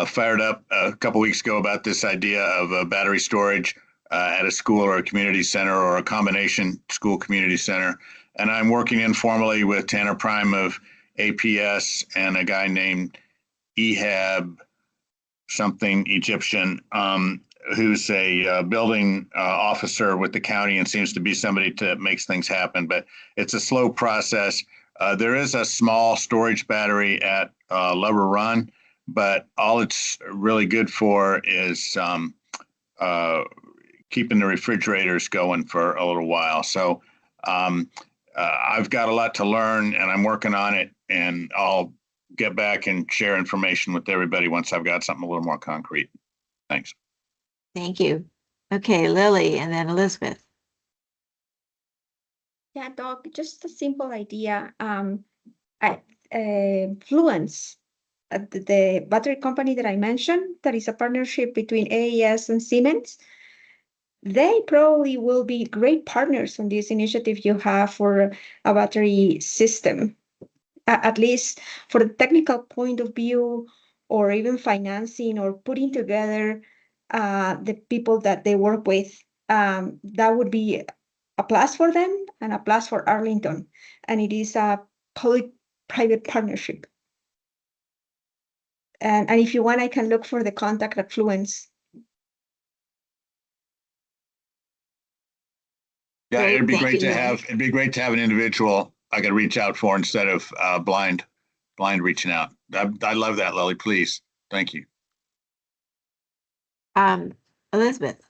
fired up a couple weeks ago about this idea of battery storage at a school or a community center or a combination school community center. And I'm working informally with Tanner Prime of APS and a guy named Ehab, something Egyptian, who's a building officer with the county and seems to be somebody that makes things happen. But it's a slow process. There is a small storage battery at Lover Run, but all it's really good for is keeping the refrigerators going for a little while. So I've got a lot to learn and I'm working on it, and I'll get back and share information with everybody once I've got something a little more concrete. Thanks. Thank you. Okay, Lily and then Elizabeth. Yeah, Doc, just a simple idea. Fluence, the battery company that I mentioned, that is a partnership between AES and Siemens. They probably will be great partners on this initiative you have for a battery system, at least for the technical point of view, or even financing or putting together the people that they work with. That would be a plus for them and a plus for Arlington. And it is a public-private partnership. And if you want, I can look for the contact at Fluence. Yeah, Great, it'd be thank great you, to Lily. have, it'd be great to have an individual I could reach out for instead of blind reaching out. I love that, Lily, please. Thank you. Elizabeth.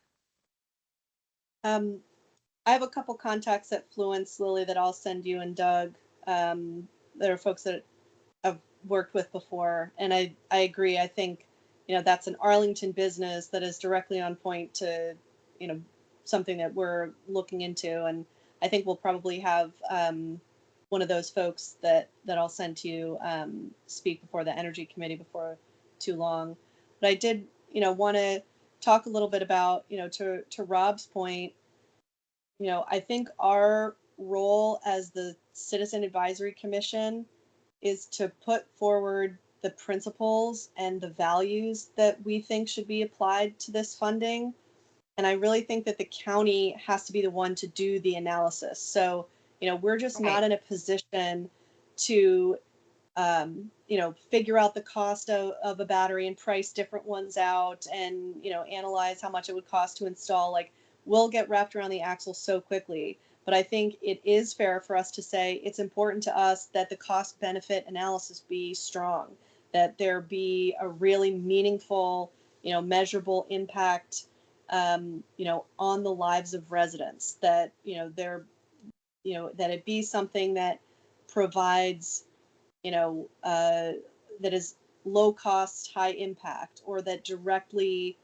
I have a couple contacts at Fluence, Lily, that I'll send you and Doug. There are folks that I've worked with before, and I agree. I think, you know, that's an Arlington business that is directly on point to, you know, something that we're looking into, and I think we'll probably have one of those folks that I'll send to you speak before the Energy Committee before too long. But I did, you know, want to talk a little bit about, you know, to Rob's point, you know, I think our role as the Citizen Advisory Commission is to put forward the principles and the values that we think should be applied to this funding. And I really think that the county has to be the one to do the analysis. So, you know, we're just not in a position to, you know, figure out the cost of a battery and price different ones out and, you know, analyze how much it would cost to install. Like, we'll get wrapped around the axle so quickly. But I think it is fair for us to say it's important to us that the cost benefit analysis be strong, that there be a really meaningful, you know, measurable impact, you know, on the lives of residents, that, you know, you know, that it be something that provides, you know, that is low cost, high impact, or that directly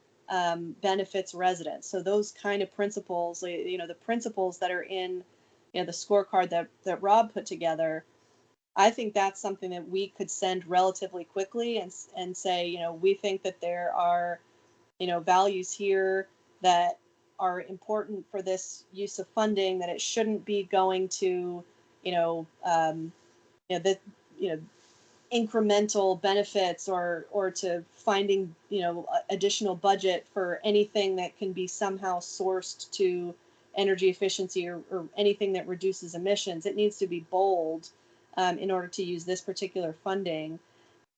benefits residents. So those kind of principles, you know, the principles that are in, you know, the scorecard that Rob put together, I think that's something that we could send relatively quickly and say, you know, we think that there are, you know, values here that are important for this use of funding, that it shouldn't be going to, you know, that, you know, incremental benefits or to finding, you know, additional budget for anything that can be somehow sourced to energy efficiency or anything that reduces emissions. It needs to be bold in order to use this particular funding,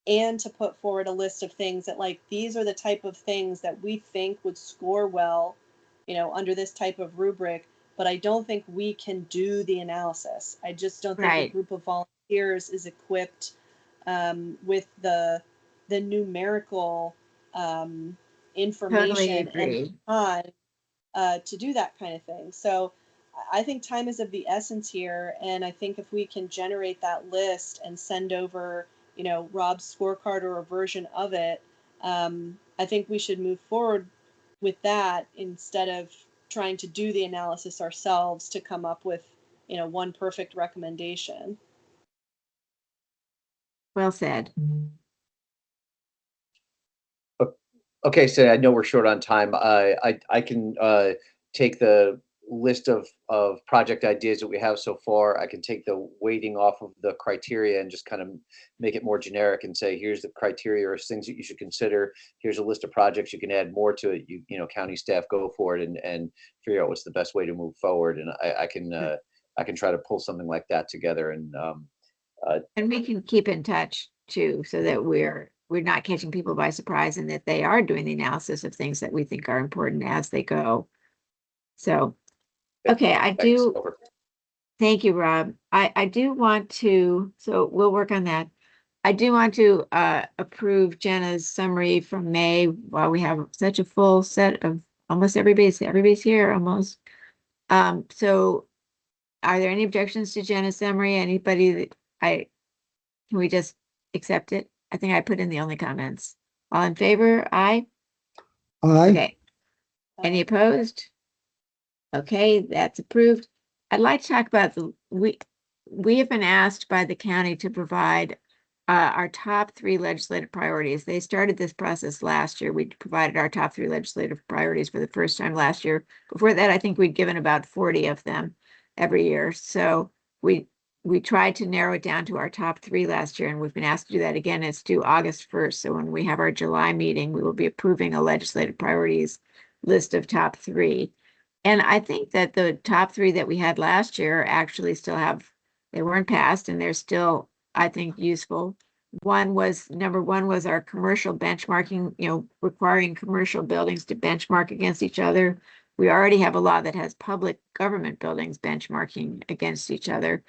and to put forward a list of things that, like, these are the type of things that we think would score well, you know, under this type of rubric. But I don't think we can do the analysis. I just don't think a group of volunteers is equipped with the numerical information and time to do that kind of thing. So I think time is of the essence here, and I think if we can generate that list and send over, you know, Rob's scorecard or a version of it, I think we should move forward with that instead of trying to do the analysis ourselves to come up with, you know, one perfect recommendation. Well said. Okay, so I know we're short on time. I can take the list of project ideas that we have so far. I can take the weighting off of the criteria and just kind of make it more generic and say, here's the criteria or things that you should consider. Here's a list of projects you can add more to it. You know, county staff, go for it and figure out what's the best way to move forward. And I can try to pull something like that together. And we can keep in touch too, so that we're not catching people by surprise, and that they are doing the analysis of things that we think are important as they go. So, okay, thank you, Rob. I do want to, so we'll work on that. I do want to approve Jenna's summary from May while we have such a full set of almost everybody's here almost. So are there any objections to Jenna's summary? Anybody that can we just accept it? I think I put in the only comments. All in favor? Aye. Aye. Okay. Any opposed? Okay, that's approved. I'd like to talk about we have been asked by the county to provide our top 3 legislative priorities. They started this process last year. We provided our top 3 legislative priorities for the first time last year. Before that, I think we'd given about 40 of them every year. So we tried to narrow it down to our top 3 last year, and we've been asked to do that again. It's due August 1st. So when we have our July meeting, we will be approving a legislative priorities list of top 3. And I think that the top 3 that we had last year actually still have, they weren't passed and they're still, I think, useful. Number one was our commercial benchmarking, requiring commercial buildings to benchmark against each other. We already have a law that has public government buildings benchmarking against each other.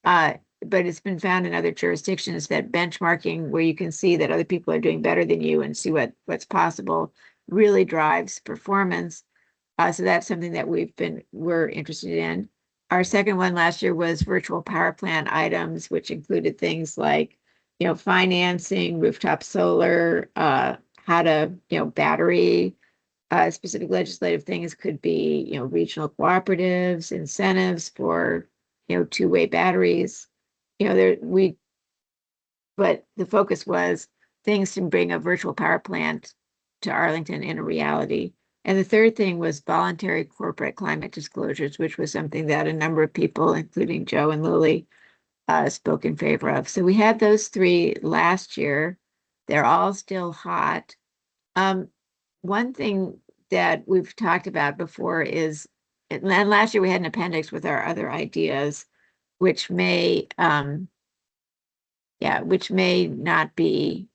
But it's been found in other jurisdictions that benchmarking, where you can see that other people are doing better than you and see what's possible, really drives performance. So that's something that we're interested in. Our second one last year was virtual power plant items, which included things like, financing, rooftop solar, how to, battery. Specific legislative things could be, regional cooperatives, incentives for, 2-way batteries. But the focus was things to bring a virtual power plant to Arlington in a reality. And the third thing was voluntary corporate climate disclosures, which was something that a number of people, including Joe and Lily, spoke in favor of. So we had those 3 last year. They're all still hot. One thing that we've talked about before is, and last year we had an appendix with our other ideas, which may not be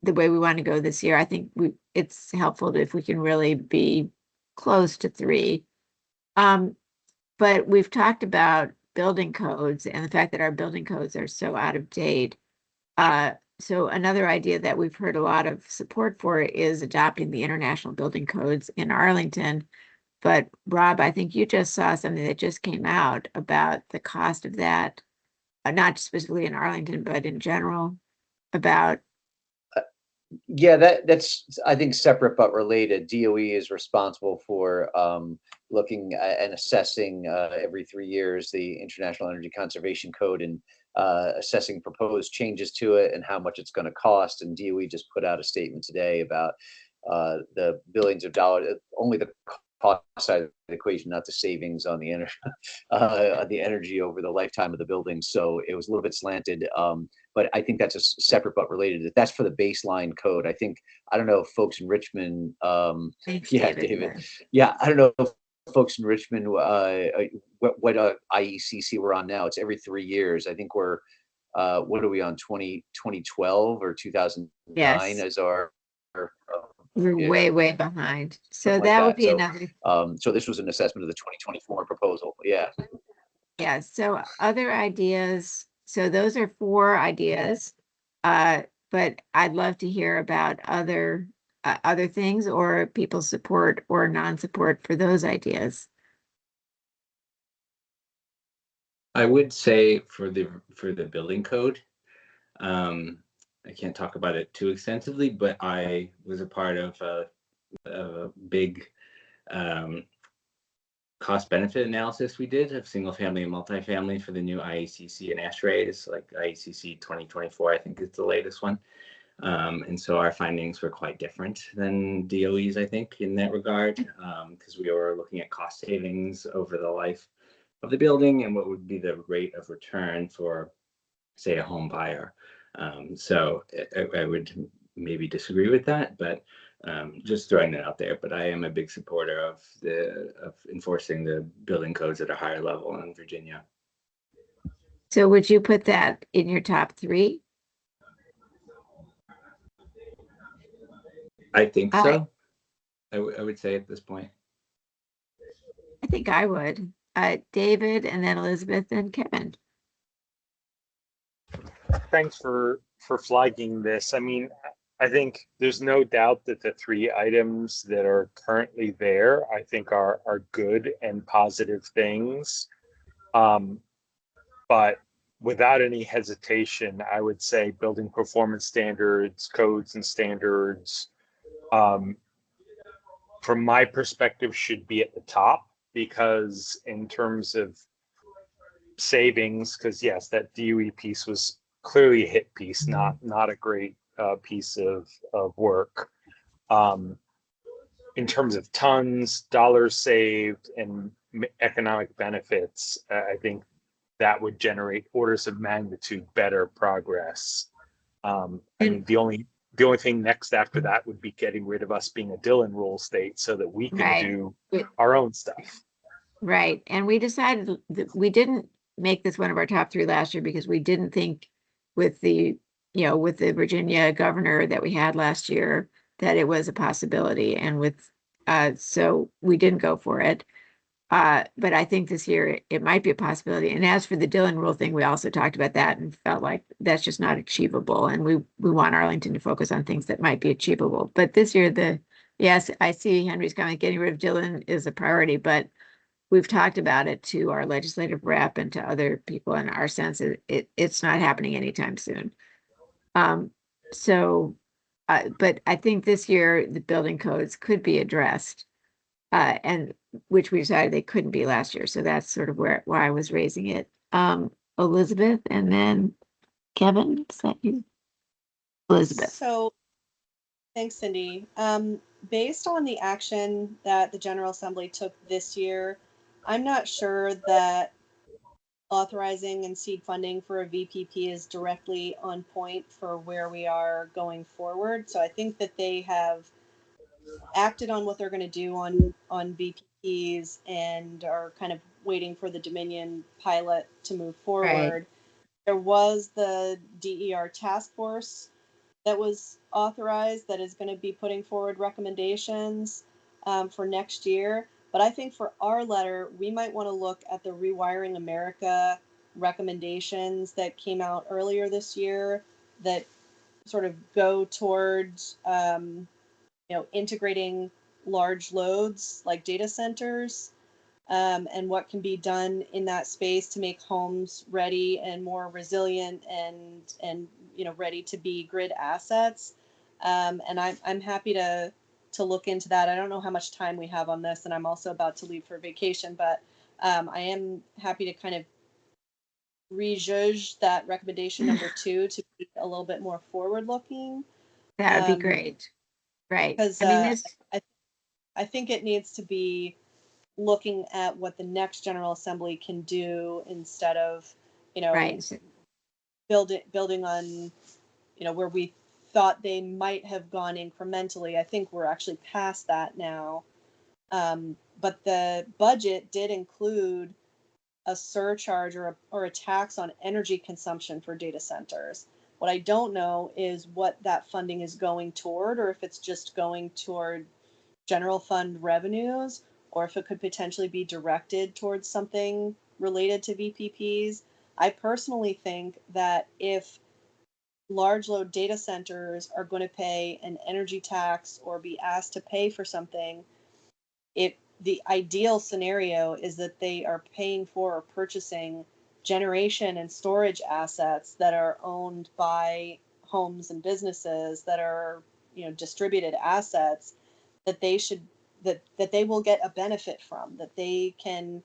the way we want to go this year. I think it's helpful if we can really be close to 3. But we've talked about building codes and the fact that our building codes are so out of date. So another idea that we've heard a lot of support for is adopting the international building codes in Arlington. But Rob, I think you just saw something that just came out about the cost of that, not specifically in Arlington, but in general, about. Yeah, that's I think separate but related. DOE is responsible for looking at and assessing every 3 years the International Energy Conservation Code and assessing proposed changes to it and how much it's going to cost. And DOE just put out a statement today about the billions of dollars, only the cost side of the equation, not the savings on the energy over the lifetime of the building. So it was a little bit slanted. But I think that's a separate but related. That's for the baseline code. I don't know if folks in Richmond. Thanks, Yeah, David. Yeah, I don't know if folks in Richmond what IECC we're on now. It's every 3 years. I think we're what are we on 2012 or 2009 Yes. as our. We're way behind. So Something like that would that. be So, another. So this was an assessment of the 2024 proposal. Yeah. Yeah. So other ideas. So those are 4 ideas. But I'd love to hear about other things or people's support or non-support for those ideas. I would say for the building code, I can't talk about it too extensively, but I was a part of a big cost benefit analysis we did of single family and multifamily for the new IECC and ASHRAEs, like IECC 2024, I think is the latest one. And so our findings were quite different than DOE's, I think, in that regard, because we were looking at cost savings over the life of the building and what would be the rate of return for, say, a home buyer. So I would maybe disagree with that, but just throwing that out there. But I am a big supporter of enforcing the building codes at a higher level in Virginia. So would you put that in your top 3? I think so. I would say at this point. I think I would. David, and then Elizabeth and Kevin. Thanks for flagging this. I mean, I think there's no doubt that the 3 items that are currently there, I think are good and positive things. But without any hesitation, I would say building performance standards, codes and standards, from my perspective, should be at the top, because in terms of savings, because yes, that DOE piece was clearly a hit piece, not a great piece of work. In terms of tons, dollars saved, and economic benefits, I think that would generate orders of magnitude better progress. I mean, the only thing next after that would be getting rid of us being a Dillon rule state so that we can do our own stuff. Right. And we decided that we didn't make this one of our top 3 last year because we didn't think with the, with the Virginia governor that we had last year, that it was a possibility. And so we didn't go for it. But I think this year it might be a possibility. And as for the Dillon rule thing, we also talked about that and felt like that's just not achievable. And we want Arlington to focus on things that might be achievable. But this year, yes, I see Henry's comment, getting rid of Dillon is a priority, but we've talked about it to our legislative rep and to other people, and our sense is it's not happening anytime soon. But I think this year the building codes could be addressed, and which we decided they couldn't be last year. So that's sort of why I was raising it. Elizabeth, and then Kevin, is that you? Elizabeth. So thanks, Cindy. Based on the action that the General Assembly took this year, I'm not sure that authorizing and seed funding for a VPP is directly on point for where we are going forward. So I think that they have acted on what they're going to do on VPPs and are kind of waiting for the Dominion pilot to move forward. Right. There was the DER task force that was authorized that is going to be putting forward recommendations for next year. But I think for our letter, we might want to look at the Rewiring America recommendations that came out earlier this year that sort of go towards, integrating large loads like data centers, and what can be done in that space to make homes ready and more resilient and ready to be grid assets. And I'm happy to look into that. I don't know how much time we have on this, and I'm also about to leave for vacation, but I am happy to kind of rejudge that recommendation number 2 to be a little bit more forward looking. That would be great. Right. Because I think it needs to be looking at what the next General Assembly can do instead of, right. building on, where we thought they might have gone incrementally. I think we're actually past that now. But the budget did include a surcharge or a tax on energy consumption for data centers. What I don't know is what that funding is going toward, or if it's just going toward general fund revenues, or if it could potentially be directed towards something related to VPPs. I personally think that if large load data centers are going to pay an energy tax or be asked to pay for something, the ideal scenario is that they are paying for or purchasing generation and storage assets that are owned by homes and businesses that are, distributed assets that they will get a benefit from, that they can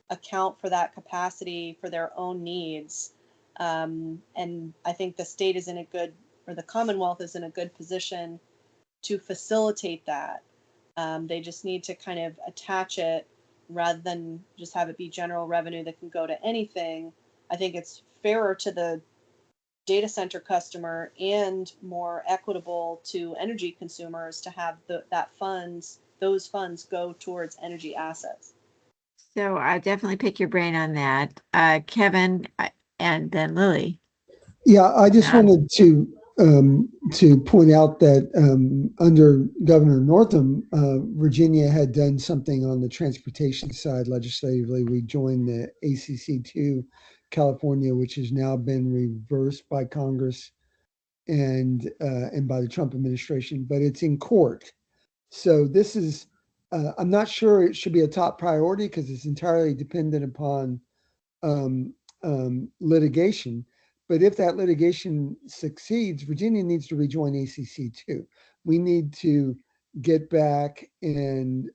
account for that capacity for their own needs. And I think the state is the Commonwealth is in a good position to facilitate that. They just need to kind of attach it rather than just have it be general revenue that can go to anything. I think it's fairer to the data center customer and more equitable to energy consumers to have those funds go towards energy assets. So I definitely pick your brain on that, Kevin, and then Lily. Yeah, I just wanted to point out that under Governor Northam, Virginia had done something on the transportation side legislatively. We joined the ACC2 California, which has now been reversed by Congress and by the Trump administration, but it's in court. So this is, I'm not sure it should be a top priority because it's entirely dependent upon litigation. But if that litigation succeeds, Virginia needs to rejoin ACC too. We need to get back and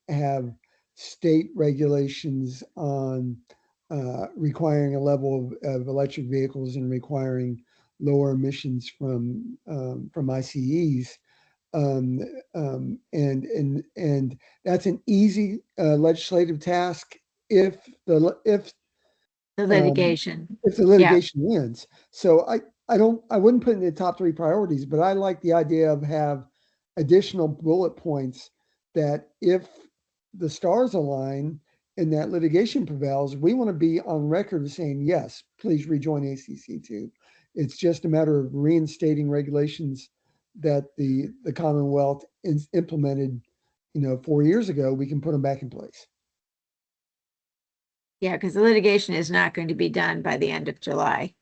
have state regulations on requiring a level of electric vehicles and requiring lower emissions from ICEs. And that's an easy legislative task if the litigation. litigation wins. So I wouldn't put it in the top 3 priorities, but I like the idea of have additional bullet points that if the stars align and that litigation prevails, we want to be on record saying, yes, please rejoin ACC2. It's just a matter of reinstating regulations that the Commonwealth implemented, 4 years ago. We can put them back in place. Yeah, because the litigation is not going to be done by the end of July.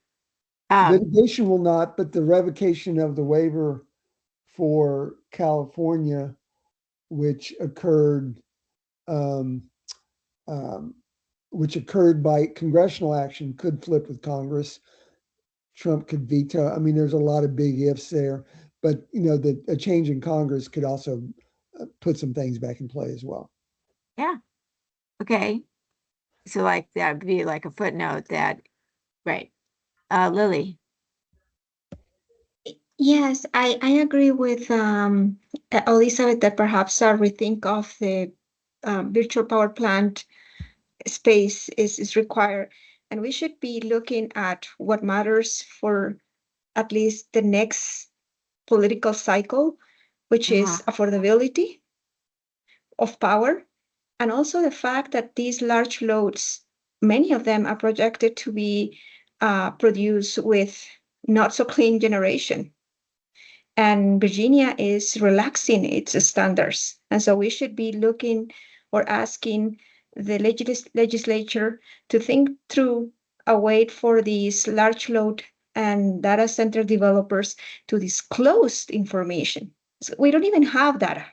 Litigation will not, but the revocation of the waiver for California, which occurred by congressional action, could flip with Congress. Trump could veto. I mean, there's a lot of big ifs there, but a change in Congress could also put some things back in play as well. Yeah. Okay. So like that would be like a footnote that, right. Lily. Yes, I agree with Elizabeth that perhaps a rethink of the virtual power plant space is required. And we should be looking at what matters for at least the next political cycle, which is affordability of power. And also the fact that these large loads, many of them are projected to be produced with not so clean generation. And Virginia is relaxing its standards. And so we should be looking or asking the legislature to think through a way for these large load and data center developers to disclose information. So we don't even have data.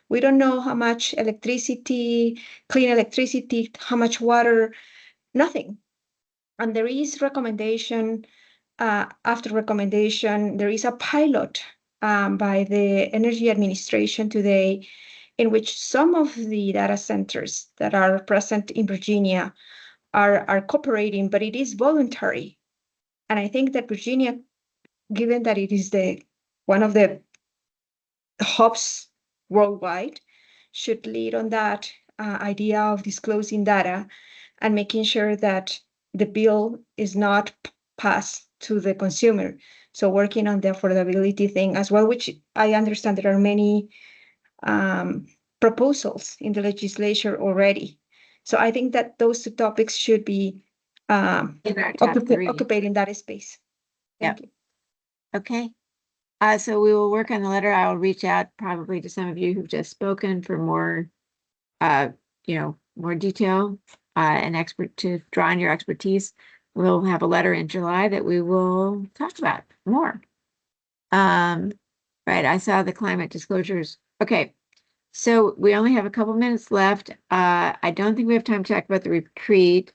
We don't know how much electricity, clean electricity, how much water, nothing. And there is recommendation after recommendation. There is a pilot by the Energy Administration today in which some of the data centers that are present in Virginia are cooperating, but it is voluntary. And I think that Virginia, given that it is one of the hubs worldwide, should lead on that idea of disclosing data and making sure that the bill is not passed to the consumer. So working on the affordability thing as well, which I understand there are many proposals in the legislature already. So I think that those 2 topics should be occupying that space. Thank you. Okay. So we will work on the letter. I will reach out probably to some of you who've just spoken for more, more detail and expert to draw on your expertise. We'll have a letter in July that we will talk about more. Right. I saw the climate disclosures. Okay. So we only have a couple minutes left. I don't think we have time to talk about the retreat.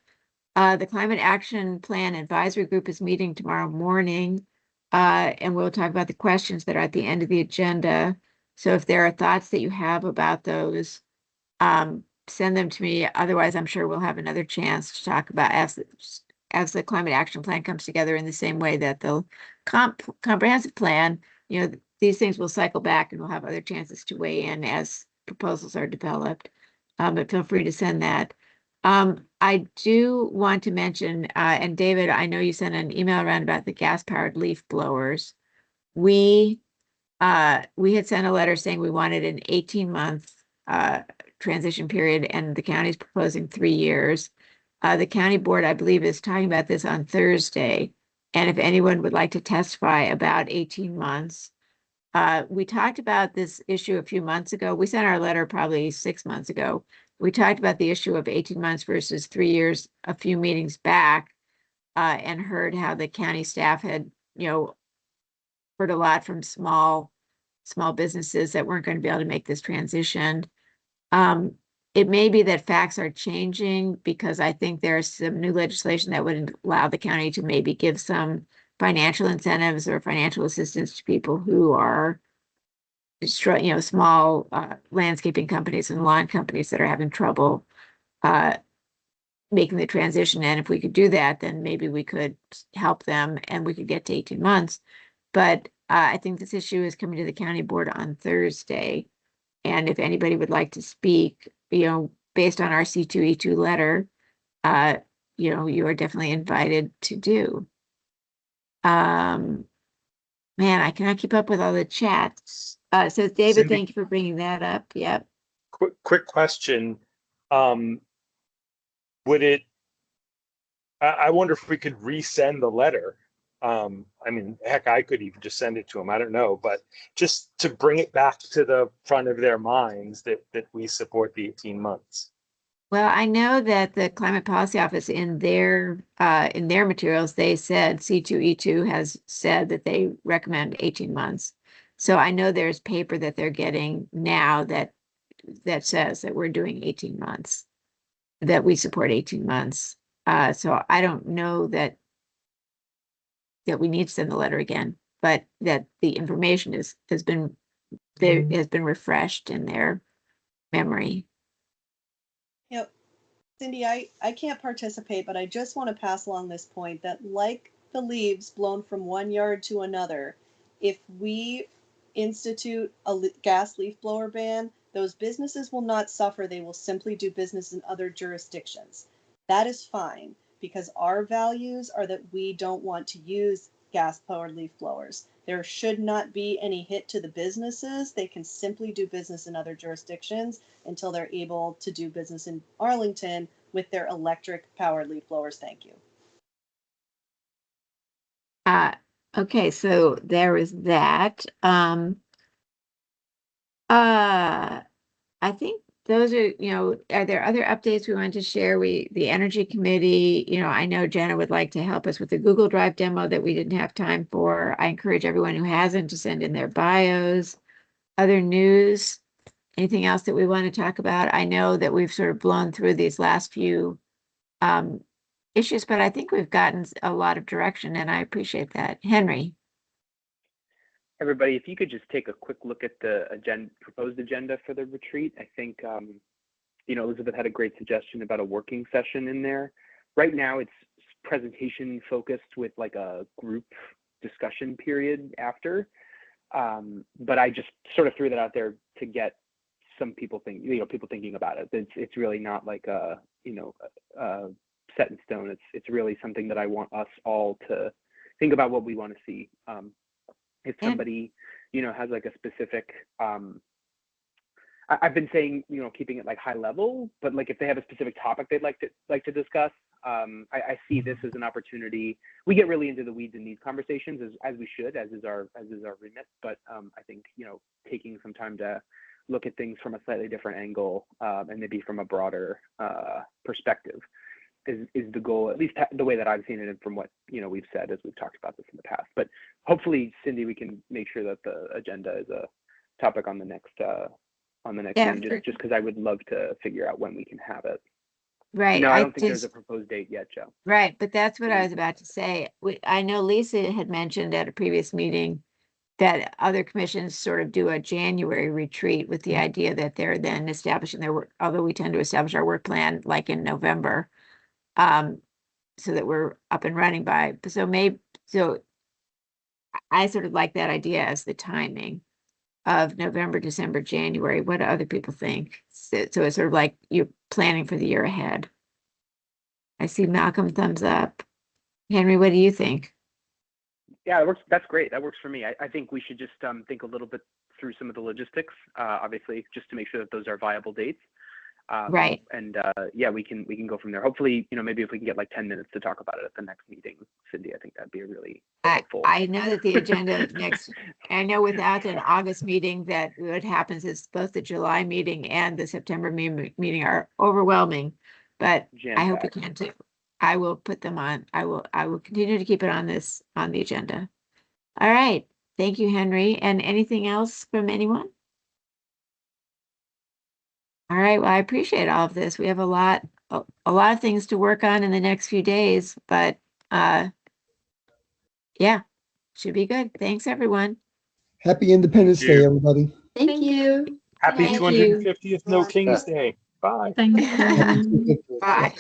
The Climate Action Plan Advisory Group is meeting tomorrow morning. And we'll talk about the questions that are at the end of the agenda. So if there are thoughts that you have about those, send them to me. Otherwise, I'm sure we'll have another chance to talk about as the climate action plan comes together in the same way that the comprehensive plan, these things will cycle back and we'll have other chances to weigh in as proposals are developed. But feel free to send that. I do want to mention, and David, I know you sent an email around about the gas-powered leaf blowers. We had sent a letter saying we wanted an 18-month transition period, and the county's proposing 3 years. The county board, I believe, is talking about this on Thursday. And if anyone would like to testify about 18 months, we talked about this issue a few months ago. We sent our letter probably 6 months ago. We talked about the issue of 18 months versus 3 years a few meetings back, and heard how the county staff had, heard a lot from small businesses that weren't going to be able to make this transition. it may be that facts are changing because I think there's some new legislation that would allow the county to maybe give some financial incentives or financial assistance to people who are, small landscaping companies and lawn companies that are having trouble making the transition. And if we could do that, then maybe we could help them and we could get to 18 months. But I think this issue is coming to the county board on Thursday. And if anybody would like to speak, based on our C2E2 letter, you are definitely invited to do. Man, I cannot keep up with all the chats. So David, Cindy, thank you for bringing that up. Yep. quick question. Would it, I wonder if we could resend the letter. I mean, heck, I could even just send it to them. I don't know, but just to bring it back to the front of their minds that we support the 18 months. Well, I know that the Climate Policy Office in their materials, they said C2E2 has said that they recommend 18 months. So I know there's paper that they're getting now that says that we're doing 18 months, that we support 18 months. So I don't know that we need to send the letter again, but that the information has been refreshed in their memory. Yep. Cindy, I can't participate, but I just want to pass along this point that, like the leaves blown from one yard to another, if we institute a gas leaf blower ban, those businesses will not suffer. They will simply do business in other jurisdictions. That is fine, because our values are that we don't want to use gas-powered leaf blowers. There should not be any hit to the businesses. They can simply do business in other jurisdictions until they're able to do business in Arlington with their electric powered leaf blowers. Thank you. Okay, so there is that. I think those are, are there other updates we want to share? The Energy Committee, I know Jenna would like to help us with the Google Drive demo that we didn't have time for. I encourage everyone who hasn't to send in their bios. Other news, anything else that we want to talk about? I know that we've sort of blown through these last few issues, but I think we've gotten a lot of direction and I appreciate that. Henry. Everybody, if you could just take a quick look at the proposed agenda for the retreat. I think, Elizabeth had a great suggestion about a working session in there. Right now it's presentation focused with like a group discussion period after. But I just sort of threw that out there to get some people thinking about it. It's really not like set in stone. It's really something that I want us all to think about what we want to see. If somebody, has like a specific, I've been saying, keeping it like high level, but like if they have a specific topic they'd like to discuss, I see this as an opportunity. We get really into the weeds in these conversations as we should, as is our remit. But I think, taking some time to look at things from a slightly different angle and maybe from a broader perspective is the goal, at least the way that I've seen it and from what, we've said as we've talked about this in the past. But hopefully, Cindy, we can make sure that the agenda is a topic on the next meeting, just because I would love to figure out when we can have it. Right. I don't think there's a proposed date yet, Joe. Right, but that's what I was about to say. I know Lisa had mentioned at a previous meeting that other commissions sort of do a January retreat with the idea that they're then establishing their work, although we tend to establish our work plan like in November. So that we're up and running by. So I sort of like that idea as the timing of November, December, January. What do other people think? So it's sort of like you're planning for the year ahead. I see Malcolm thumbs up. Henry, what do you think? Yeah, it works. That's great. That works for me. I think we should just think a little bit through some of the logistics, obviously, just to make sure that those are viable dates. Right. And yeah, we can go from there. Hopefully, maybe if we can get like 10 minutes to talk about it at the next meeting, Cindy, I think that'd be a really helpful. I know that the agenda I know without an August meeting that what happens is both the July meeting and the September meeting are overwhelming, but I hope we can too. I will put them on. I will continue to keep it on the agenda. All right. Thank you, Henry. And anything else from anyone? All right. right. Well, I appreciate all of this. We have a lot of things to work on in the next few days, but yeah, should be good. Thanks, everyone. Happy Independence you. Day, everybody. Thank you. Happy Thank you. 250th No King's Day. Bye. Thank Happy you. 250th. Bye.